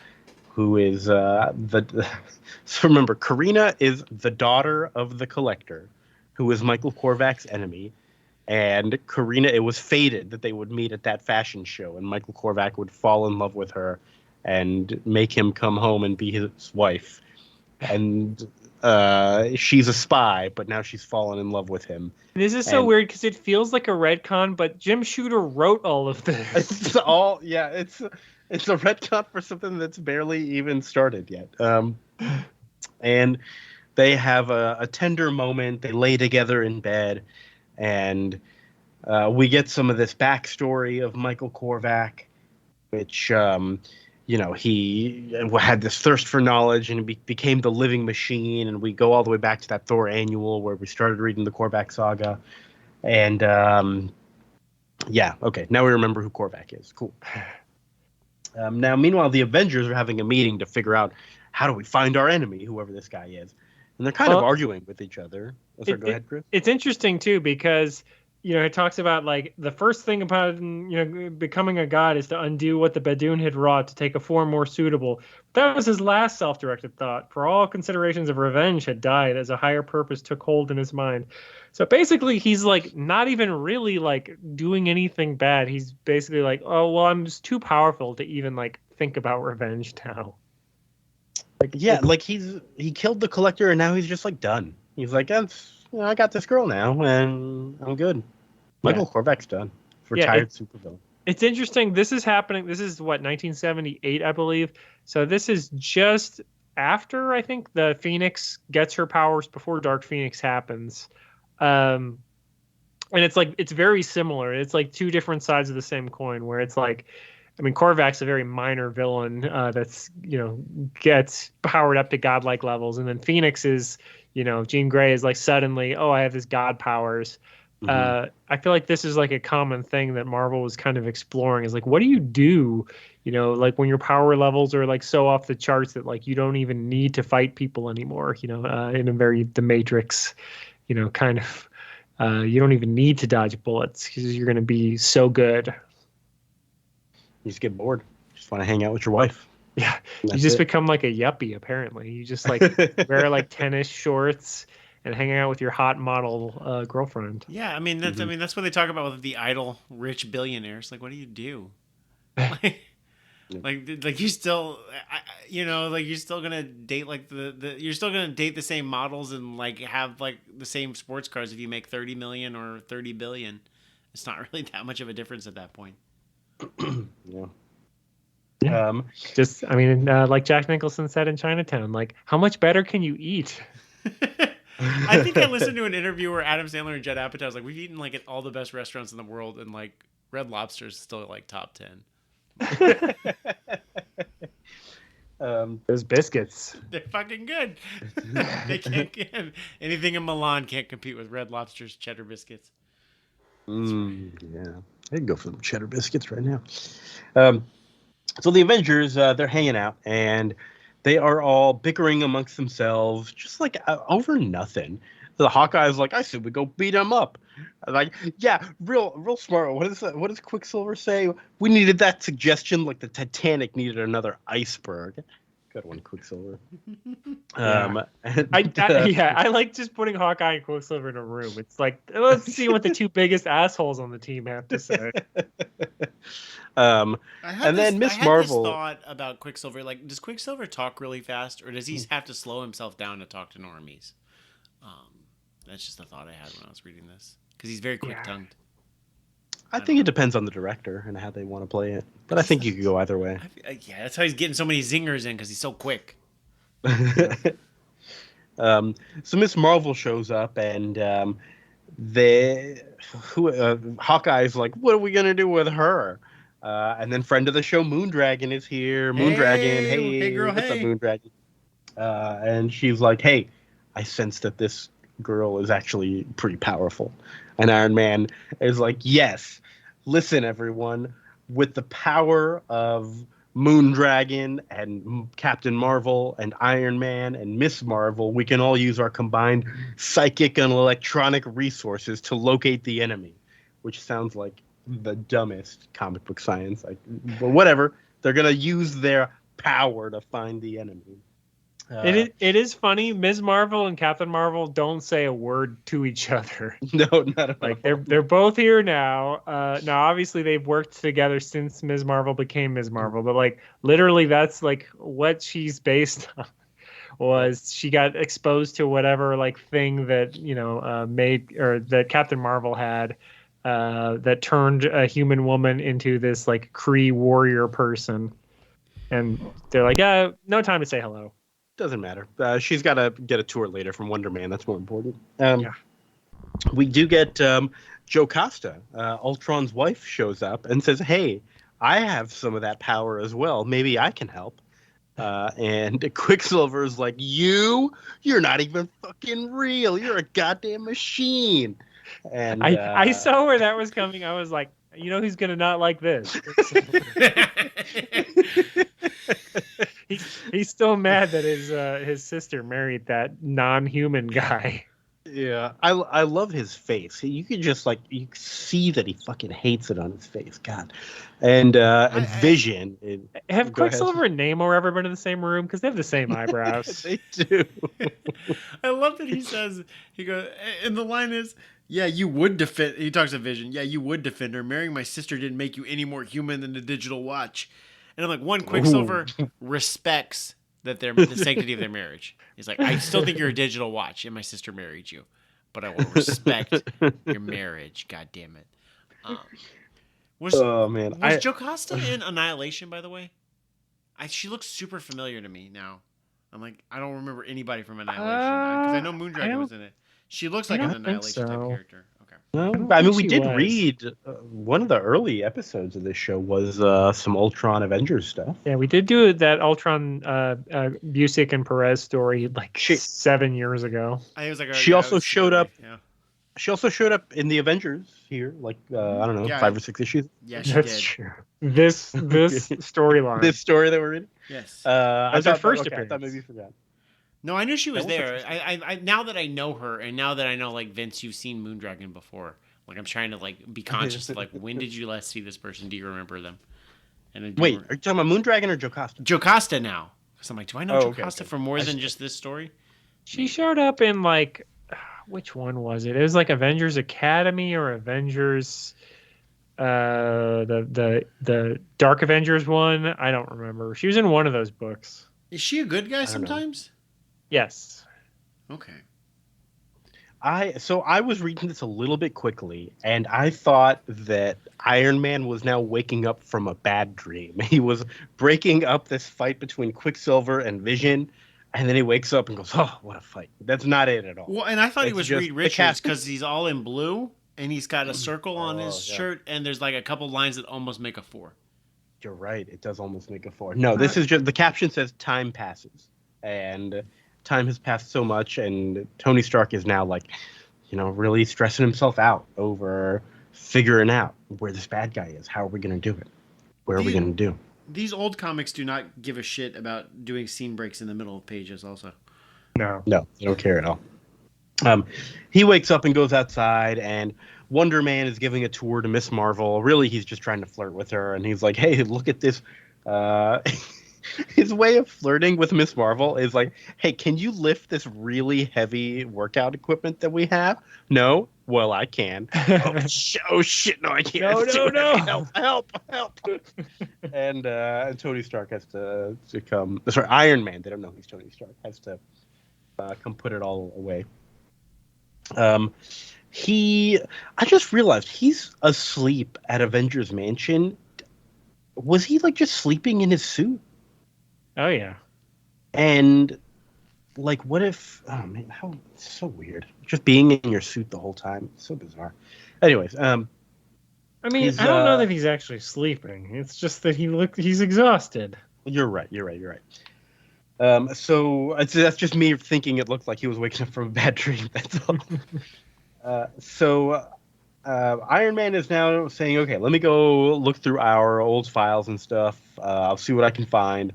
who is so remember, Karina is the daughter of the Collector, who is Michael Korvac's enemy. And Karina, it was fated that they would meet at that fashion show, and Michael Korvac would fall in love with her and make him come home and be his wife. And she's a spy, but now she's fallen in love with him. This is so weird because it feels like a retcon, but Jim Shooter wrote all of this. It's all, yeah, it's a retcon for something that's barely even started yet. And they have a tender moment. They lay together in bed. And we get some of this backstory of Michael Korvac, which, he had this thirst for knowledge and became the living machine. And we go all the way back to that Thor annual where we started reading the Korvac Saga. And, okay, now we remember who Korvac is. Cool. Now, meanwhile, the Avengers are having a meeting to figure out how do we find our enemy, whoever this guy is. And they're kind of arguing with each other. Go ahead, Chris. It's interesting, too, because, it talks about, like, the first thing about, becoming a god is to undo what the Badoon had wrought to take a form more suitable. That was his last self-directed thought. For all considerations of revenge had died as a higher purpose took hold in his mind. So basically, he's, like, not even really, like, doing anything bad. He's basically like, oh, well, I'm just too powerful to even, like, think about revenge now. He killed the Collector and now he's just like done. He's like, I got this girl now, and I'm good. Michael Korvac's done. Retired supervillain. It's interesting. This is happening. This is what, 1978, I believe. So this is just after, I think, the Phoenix gets her powers, before Dark Phoenix happens. And it's like, it's very similar. It's like two different sides of the same coin, where it's like, I mean, Korvac's a very minor villain that's, gets powered up to godlike levels. And then Phoenix is, Jean Grey is like suddenly, oh, I have this god powers. I feel like this is like a common thing that Marvel was kind of exploring, is like, what do you do, like when your power levels are like so off the charts that like you don't even need to fight people anymore, in a very The Matrix, kind of, you don't even need to dodge bullets because you're going to be so good. You just get bored. Just want to hang out with your wife. Yeah. You just become like a yuppie, apparently. You just like wear like tennis shorts and hanging out with your hot model girlfriend. Yeah, I mean that's what they talk about with the idle rich billionaires. Like, what do you do? like you still, like you're still gonna date like you're still gonna date the same models and like have like the same sports cars if you make 30 million or 30 billion. It's not really that much of a difference at that point. Yeah. Just, I mean, like Jack Nicholson said in Chinatown, like, how much better can you eat? I think I listened to an interview where Adam Sandler and Judd Apatow was like, we've eaten like at all the best restaurants in the world, and like Red Lobster is still like top 10. Those biscuits, they're fucking good. They can't get anything in Milan can't compete with Red Lobster's cheddar biscuits. Yeah, I can go for some cheddar biscuits right now. So the Avengers, they're hanging out, and they are all bickering amongst themselves, just like over nothing. The Hawkeye's like, I said we go beat him up. Like, yeah, real smart. What does Quicksilver say? We needed that suggestion, like the Titanic needed another iceberg. Good one, Quicksilver. I like just putting Hawkeye and Quicksilver in a room. It's like, let's see what the two biggest assholes on the team have to say. Then Miss Marvel. This thought about Quicksilver. Like, does Quicksilver talk really fast, or does he have to slow himself down to talk to normies? That's just the thought I had when I was reading this, because he's very quick-tongued. I think it depends on the director and how they want to play it, but I think you could go either way. Yeah, that's how he's getting so many zingers in, because he's so quick. So Miss Marvel shows up, and Hawkeye's like, what are we gonna do with her? And then friend of the show, Moondragon, is here. Moondragon, hey girl, what's up, Moondragon? And she's like, hey, I sense that this girl is actually pretty powerful. And Iron Man is like, yes, listen, everyone, with the power of Moondragon and Captain Marvel and Iron Man and Miss Marvel, we can all use our combined psychic and electronic resources to locate the enemy, which sounds like the dumbest comic book science. Like, but whatever, they're gonna use their power to find the enemy. It is funny. Ms. Marvel and Captain Marvel don't say a word to each other. No, not at all. Like they're both here now. Now obviously they've worked together since Ms. Marvel became Ms. Marvel, but like literally that's like what she's based on. Was she got exposed to whatever like thing that made, or that Captain Marvel had, that turned a human woman into this like Kree warrior person, and they're like, no time to say hello. Doesn't matter. She's got to get a tour later from Wonder Man. That's more important. Yeah. We do get Joe Costa. Ultron's wife shows up and says, hey, I have some of that power as well. Maybe I can help. And Quicksilver's like, you're not even fucking real. You're a goddamn machine. And I saw where that was coming. I was like, who's going to not like this? He's still mad that his sister married that non-human guy. Yeah, I love his face. You can just you see that he fucking hates it on his face. God, and Vision. Have Quicksilver and Namor ever been in the same room? Because they have the same eyebrows. They do. I love that he says, he goes, and the line is, yeah, you would defend. He talks to Vision. Yeah, you would defend her. Marrying my sister didn't make you any more human than a digital watch. And I'm like, one, Quicksilver respects that the sanctity of their marriage. He's like, I still think you're a digital watch, and my sister married you. but I will respect your marriage. God damn it. Was Oh man, Jocasta in Annihilation, by the way? She looks super familiar to me now. I'm like, I don't remember anybody from Annihilation because I know Moondragon was in it. She looks like an Annihilation type character. Okay. No, I mean we did was. read one of the early episodes of this show was some Ultron Avengers stuff. Yeah, we did do that Ultron Busiek and Perez story like 7 years ago. She also showed up. Yeah. She also showed up in the Avengers here, like I don't know, 5 or 6 issues. Yeah, she That's did. true. This storyline. This story that we're reading. Yes. That's her first appearance. I thought maybe you forgot. No, I knew she was there. I now that I know her, and now that I know, like, Vince, you've seen Moondragon before. Like, I'm trying to like be conscious of like, when did you last see this person? Do you remember them? And wait, are you talking about Moondragon or Jocasta? Jocasta now. Because I'm like, do I know Jocasta for more than just this story? She showed up in like, which one was it? It was like Avengers Academy or Avengers, the Dark Avengers one. I don't remember. She was in one of those books. Is she a good guy sometimes? Yes. Okay. I was reading this a little bit quickly, and I thought that Iron Man was now waking up from a bad dream. He was breaking up this fight between Quicksilver and Vision, and then he wakes up and goes, "Oh, what a fight!" That's not it at all. Well, and I thought he was Reed Richards because he's all in blue, and he's got a circle on his shirt, and there's like a couple lines that almost make a 4. You're right; it does almost make a 4. No, this is just the caption says "Time passes," and time has passed so much, and Tony Stark is now like, really stressing himself out over figuring out where this bad guy is. How are we going to do it? Where are we going to do? These old comics do not give a shit about doing scene breaks in the middle of pages also. No, they don't care at all. He wakes up and goes outside, and Wonder Man is giving a tour to Miss Marvel. Really, he's just trying to flirt with her, and he's like, hey, look at this. His way of flirting with Miss Marvel is like, hey, can you lift this really heavy workout equipment that we have? No? Well, I can. Oh, shit, no, I can't. No. Help. And Tony Stark has to come. Sorry, Iron Man, they don't know he's Tony Stark, has to come put it all away. I just realized he's asleep at Avengers Mansion. Was he like just sleeping in his suit? Oh yeah. And like, what if? Oh man, it's so weird. Just being in your suit the whole time, it's so bizarre. Anyways, I mean, I don't know that he's actually sleeping. It's just that he's exhausted. You're right. So that's just me thinking it looked like he was waking up from a bad dream. That's all. Iron Man is now saying, okay, let me go look through our old files and stuff. I'll see what I can find.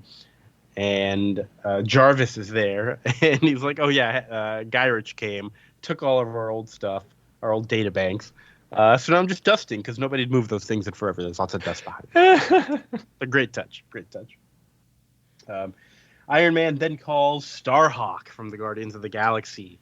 And Jarvis is there, and he's like, oh yeah, Gyrich came, took all of our old stuff, our old data banks. So now I'm just dusting because nobody'd moved those things in forever. There's lots of dust behind it. A great touch. Iron Man then calls Starhawk from the Guardians of the Galaxy.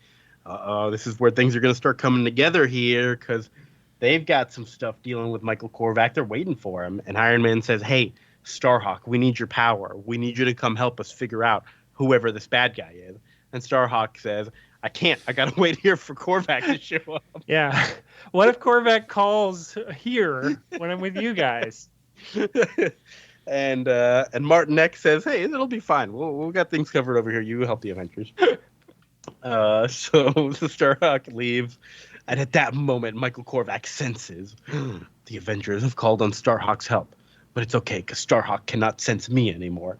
This is where things are going to start coming together here because they've got some stuff dealing with Michael Korvac. They're waiting for him. And Iron Man says, hey, Starhawk, we need your power. We need you to come help us figure out whoever this bad guy is. And Starhawk says, I can't. I got to wait here for Korvac to show up. Yeah. What if Korvac calls here when I'm with you guys? And Martin X says, hey, it'll be fine. We'll got things covered over here. You help the Avengers. So Starhawk leaves. And at that moment, Michael Korvac senses the Avengers have called on Starhawk's help. But it's okay, because Starhawk cannot sense me anymore.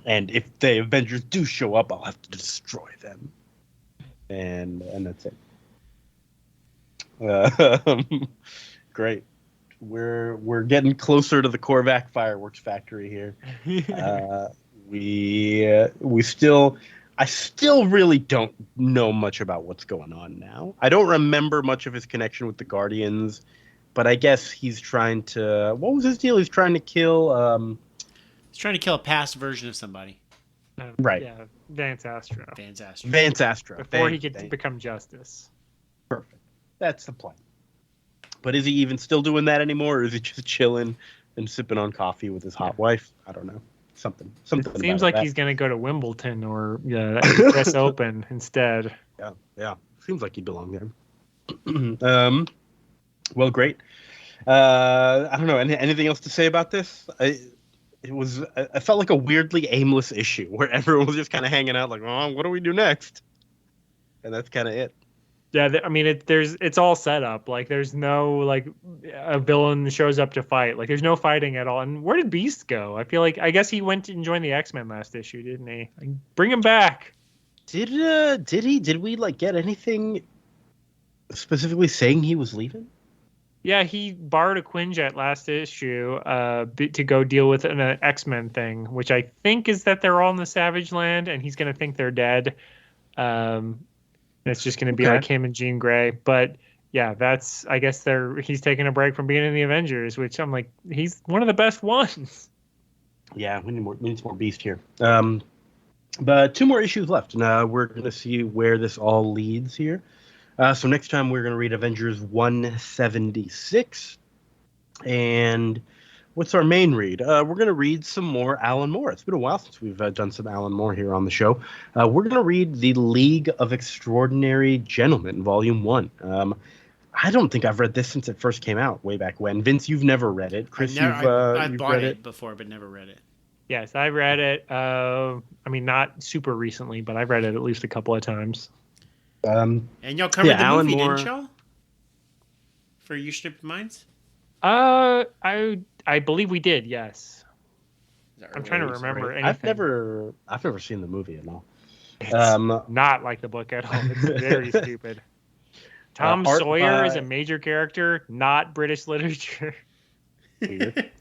And if the Avengers do show up, I'll have to destroy them. And that's it. Great. We're getting closer to the Korvac fireworks factory here. I still really don't know much about what's going on now. I don't remember much of his connection with the Guardians, but I guess he's trying to. What was his deal? He's trying to kill. He's trying to kill a past version of somebody. Right. Yeah, Vance Astro. Before he could become Justice. Perfect. That's the plan. But is he even still doing that anymore, or is he just chilling and sipping on coffee with his hot wife? I don't know. Something. It seems like he's going to go to Wimbledon or US Open instead. Yeah. Seems like he'd belong there. Well, great. I don't know. Anything else to say about this? I felt like a weirdly aimless issue where everyone was just kind of hanging out, like, "Oh, what do we do next?" And that's kind of it. Yeah, I mean, it's all set up. Like, there's no like a villain shows up to fight. Like, there's no fighting at all. And where did Beast go? I guess he went and joined the X-Men last issue, didn't he? Like, bring him back. Did he? Did we like get anything specifically saying he was leaving? Yeah, he borrowed a Quinjet last issue to go deal with an X-Men thing, which I think is that they're all in the Savage Land, and he's going to think they're dead. It's just going to be like him and Jean Grey. But yeah, I guess he's taking a break from being in the Avengers, which I'm like, he's one of the best ones. Yeah, we need some more Beast here. But 2 more issues left, and we're going to see where this all leads here. So next time we're going to read Avengers 176. And what's our main read? We're going to read some more Alan Moore. It's been a while since we've done some Alan Moore here on the show. We're going to read The League of Extraordinary Gentlemen, Volume 1. I don't think I've read this since it first came out way back when. Vince, you've never read it. Chris, I've bought it before, but never read it. Yes, I read it. I mean, not super recently, but I've read it at least a couple of times. And y'all covered the Alan movie, Moore, didn't y'all? For You Stupid Minds? I believe we did. Yes. I'm trying to remember anything. I've never seen the movie at all. It's not like the book at all. It's very stupid. Tom Sawyer is a major character, not British literature. Weird.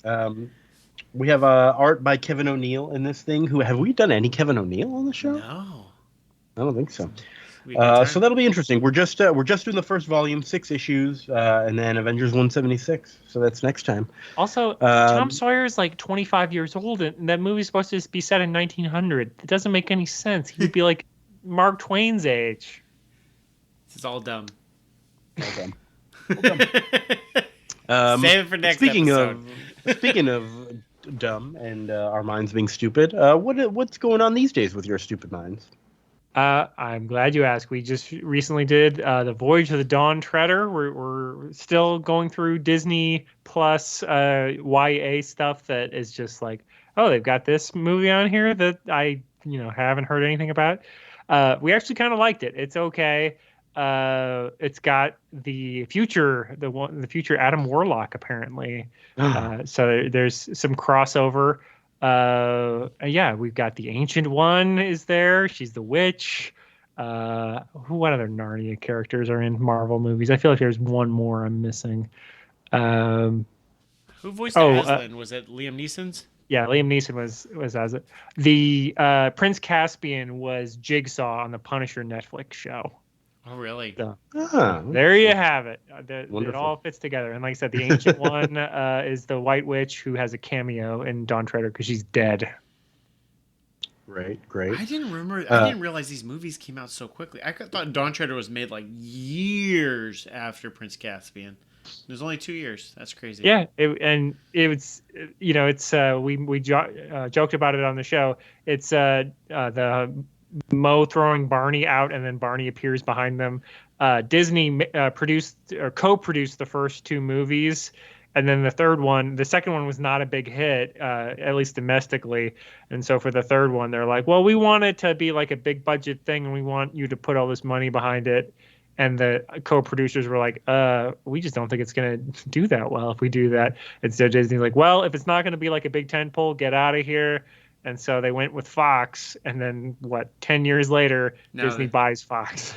We have art by Kevin O'Neill in this thing. Have we done any Kevin O'Neill on the show? No, I don't think so. So that'll be interesting. We're just doing the first volume, 6 issues, and then Avengers 176. So that's next time. Also, Tom Sawyer is like 25 years old, and that movie's supposed to be set in 1900. It doesn't make any sense. He'd be like Mark Twain's age. This is all dumb. Okay. Save it for next episode. Speaking of dumb and our minds being stupid, what's going on these days with your stupid minds? I'm glad you asked. We just recently did The Voyage of the Dawn Treader. We're still going through Disney Plus YA stuff that is just like, oh, they've got this movie on here that I haven't heard anything about. We actually kind of liked it. It's okay. It's got the future Adam Warlock apparently. So there's some crossover. Yeah, we've got the Ancient One is there. She's the witch. What other Narnia characters are in Marvel movies? I feel like there's one more I'm missing. Who voiced Aslan? Was it Liam Neeson's? Yeah, Liam Neeson was as it. The Prince Caspian was Jigsaw on the Punisher Netflix show. Oh, really? So, there you have it. It all fits together. And like I said, the Ancient One is the White Witch who has a cameo in Dawn Treader because she's dead. Great. I didn't realize these movies came out so quickly. I thought Dawn Treader was made like years after Prince Caspian. It was only 2 years. That's crazy. Yeah, it's we joked about it on the show. It's the Mo throwing Barney out, and then Barney appears behind them. Disney produced or co-produced the first 2 movies, and then the second one was not a big hit, at least domestically. And so for the third one, they're like, well, we want it to be like a big budget thing, and we want you to put all this money behind it. And the co-producers were like, we just don't think it's going to do that well if we do that. And so Disney's like, well, if it's not going to be like a big tentpole, get out of here. And so they went with Fox, and then 10 years later, Disney buys Fox.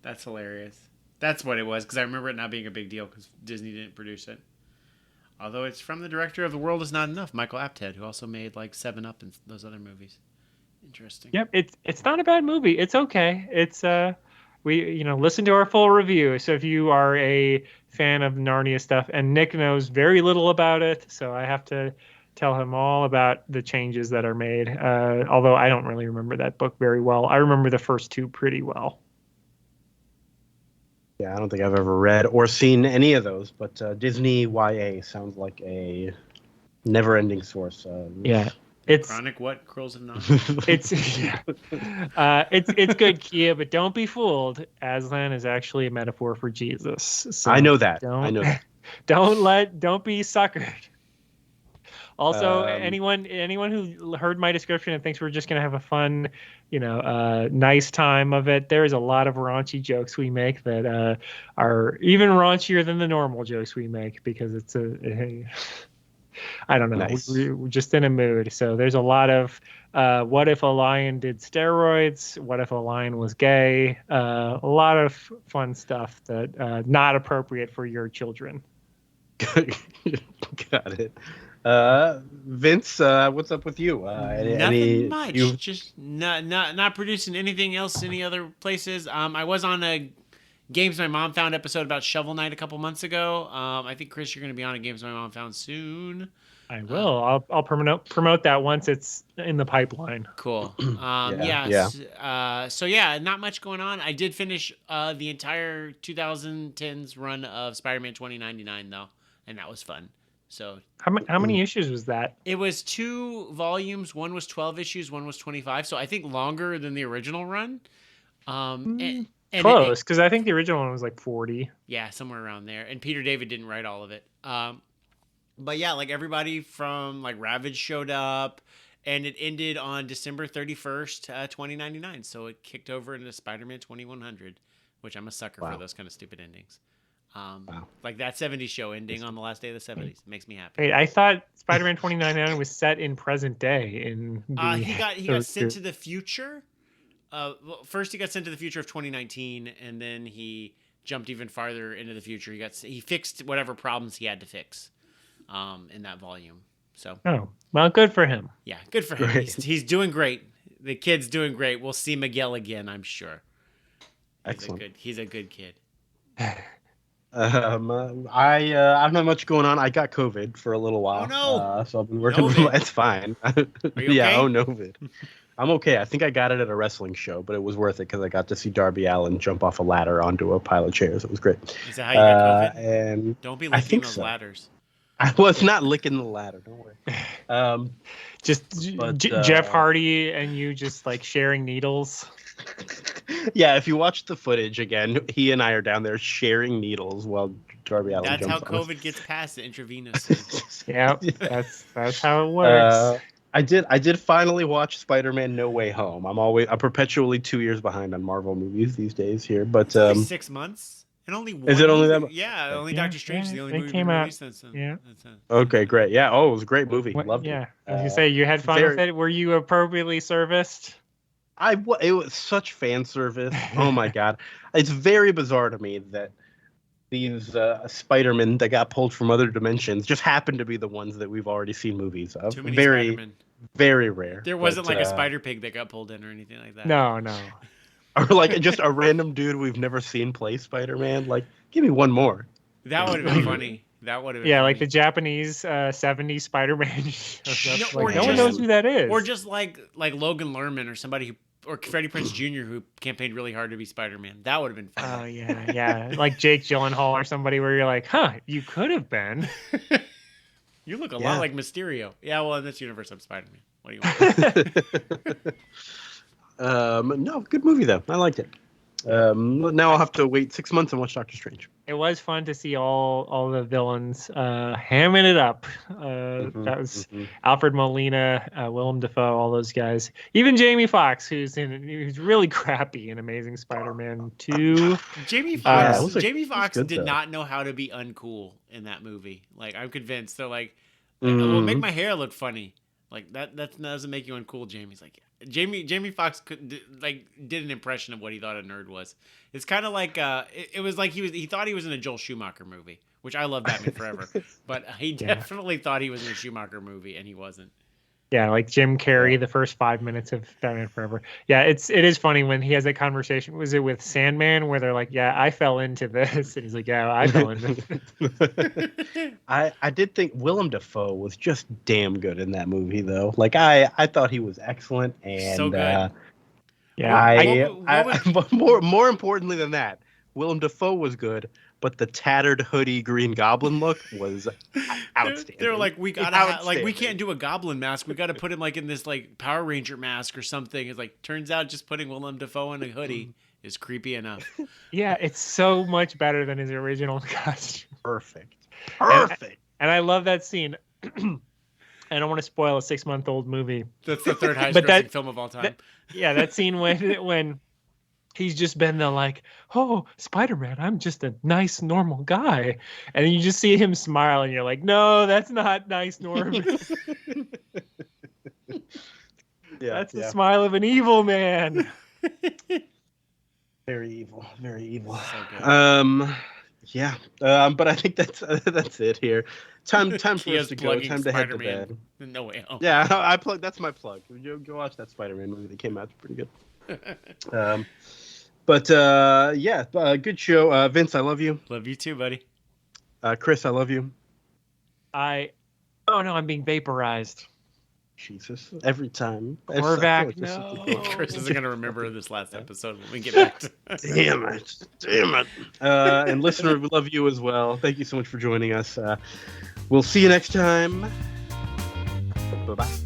That's hilarious. That's what it was, because I remember it not being a big deal because Disney didn't produce it. Although it's from the director of The World Is Not Enough, Michael Apted, who also made like 7 Up and those other movies. Interesting. Yep, it's not a bad movie. It's okay. It's we listen to our full review. So if you are a fan of Narnia stuff, and Nick knows very little about it, so I have to tell him all about the changes that are made. Although I don't really remember that book very well. I remember the first 2 pretty well. Yeah, I don't think I've ever read or seen any of those, but Disney YA sounds like a never-ending source. Yeah. It's Chronic what? Curls of Not. it's it's good, Kia, but don't be fooled. Aslan is actually a metaphor for Jesus. So I know that. Don't I know that. don't be suckered. Also, Um, anyone who heard my description and thinks we're just gonna have a fun, nice time of it, there's a lot of raunchy jokes we make that are even raunchier than the normal jokes we make because it's I don't know. Nice. We're just in a mood. So there's a lot of what if a lion did steroids? What if a lion was gay? A lot of fun stuff that not appropriate for your children. Got it. Vince, what's up with you? Nothing much. Just not producing anything else any other places. I was on a Games My Mom Found episode about Shovel Knight a couple months ago. I think, Chris, you're going to be on a Games My Mom Found soon. I will. I'll promote that once it's in the pipeline. Cool. Yeah. So yeah, not much going on. I did finish the entire 2010s run of Spider-Man 2099 though, and that was fun. So how many issues was that? It was 2 volumes. One was 12 issues. One was 25. So I think longer than the original run. And close, because I think the original one was like 40. Yeah, somewhere around there. And Peter David didn't write all of it. But yeah, like everybody from like Ravage showed up, and it ended on December 31st, 2099. So it kicked over into Spider-Man 2100, which I'm a sucker for those kind of stupid endings. Like that 70s show ending on the last day of the 70s makes me happy. Wait, I thought Spider-Man 2099 was set in present day. He got sent to the future. First he got sent to the future of 2019, and then he jumped even farther into the future. He fixed whatever problems he had to fix in that volume. So well, good for him. Yeah, good for him. He's doing great. The kid's doing great. We'll see Miguel again, I'm sure. Excellent. He's a good kid. I don't have much going on. I got COVID for a little while. Oh no! So I've been working. It's fine. Are you okay? Yeah. Oh, Novid. I'm okay. I think I got it at a wrestling show, but it was worth it because I got to see Darby Allin jump off a ladder onto a pile of chairs. It was great. Is that how you got COVID? And don't be licking those ladders. I was not licking the ladder. Don't worry. Jeff Hardy and you just like sharing needles. Yeah, if you watch the footage again, he and I are down there sharing needles while Darby Allin That's jumps how COVID gets past intravenously. Yeah, that's how it works. I did finally watch Spider-Man No Way Home. I'm perpetually 2 years behind on Marvel movies these days here, but it's only 6 months and only one. Is it only that? Yeah, only Doctor Strange is the only movie came out since then. Yeah. Okay, great. Yeah. Oh, it was a great movie. Loved it. Yeah. As you say, you had fun with it. Were you appropriately serviced? It was such fan service. Oh my god, it's very bizarre to me that these Spider-Men that got pulled from other dimensions just happen to be the ones that we've already seen movies of. Too many very, Spider-Men. Very rare. There wasn't like a Spider Pig that got pulled in or anything like that. No. Or like just a random dude we've never seen play Spider-Man. Like, give me one more. That would have been funny. That would have been funny. Like the Japanese 70s Spider-Man. No one just, knows who that is. Or just like Logan Lerman or somebody or Freddie Prinze Jr. who campaigned really hard to be Spider-Man. That would have been fun. Oh yeah. Like Jake Gyllenhaal or somebody where you're like, you could have been. You look a lot like Mysterio. Yeah, well, in this universe, I'm Spider-Man. What do you want? No, good movie though. I liked it. Now I'll have to wait 6 months and watch Doctor Strange. It was fun to see all the villains hamming it up. That was Alfred Molina, Willem Dafoe, all those guys. Even Jamie Foxx, who's really crappy in Amazing Spider-Man 2. Jamie Foxx did not know how to be uncool in that movie. Like, I'm convinced. They're like, well, make my hair look funny. Like that doesn't make you uncool. Jamie's like, Jamie Foxx did an impression of what he thought a nerd was. It's kind of like it was like he thought he was in a Joel Schumacher movie, which I love Batman Forever, but he definitely thought he was in a Schumacher movie, and he wasn't. Yeah, like Jim Carrey, the first 5 minutes of Batman Forever. Yeah, it is funny when he has that conversation. Was it with Sandman where they're like, "Yeah, I fell into this," and he's like, "Yeah, I fell into this." I did think Willem Dafoe was just damn good in that movie, though. Like I thought he was excellent, and so good. Yeah, more importantly than that, Willem Dafoe was good. but the tattered hoodie Green Goblin look was outstanding. They're like, we gotta like we can't do a goblin mask. We got to put him like in this like Power Ranger mask or something. It's like turns out just putting Willem Dafoe in a hoodie is creepy enough. Yeah, it's so much better than his original costume. Perfect. And I love that scene. I don't want to spoil a 6-month-old movie. That's the third highest grossing film of all time. That scene when he's just been the like, oh, Spider-Man, I'm just a nice, normal guy. And then you just see him smile and you're like, no, that's not nice, Norman. That's the smile of an evil man. Very evil. Very evil. So but I think that's it here. Time for us to go. Time to head to bed. No way home. Yeah, I plug. That's my plug. Go watch that Spider-Man movie that came out. It's pretty good. Good show. Vince, I love you. Love you too, buddy. Chris, I love you. Oh no, I'm being vaporized. Jesus, every time. Korvac, no. Chris isn't gonna remember this last episode when we get back to. Damn it. And listener, we love you as well. Thank you so much for joining us. We'll see you next time. Bye bye.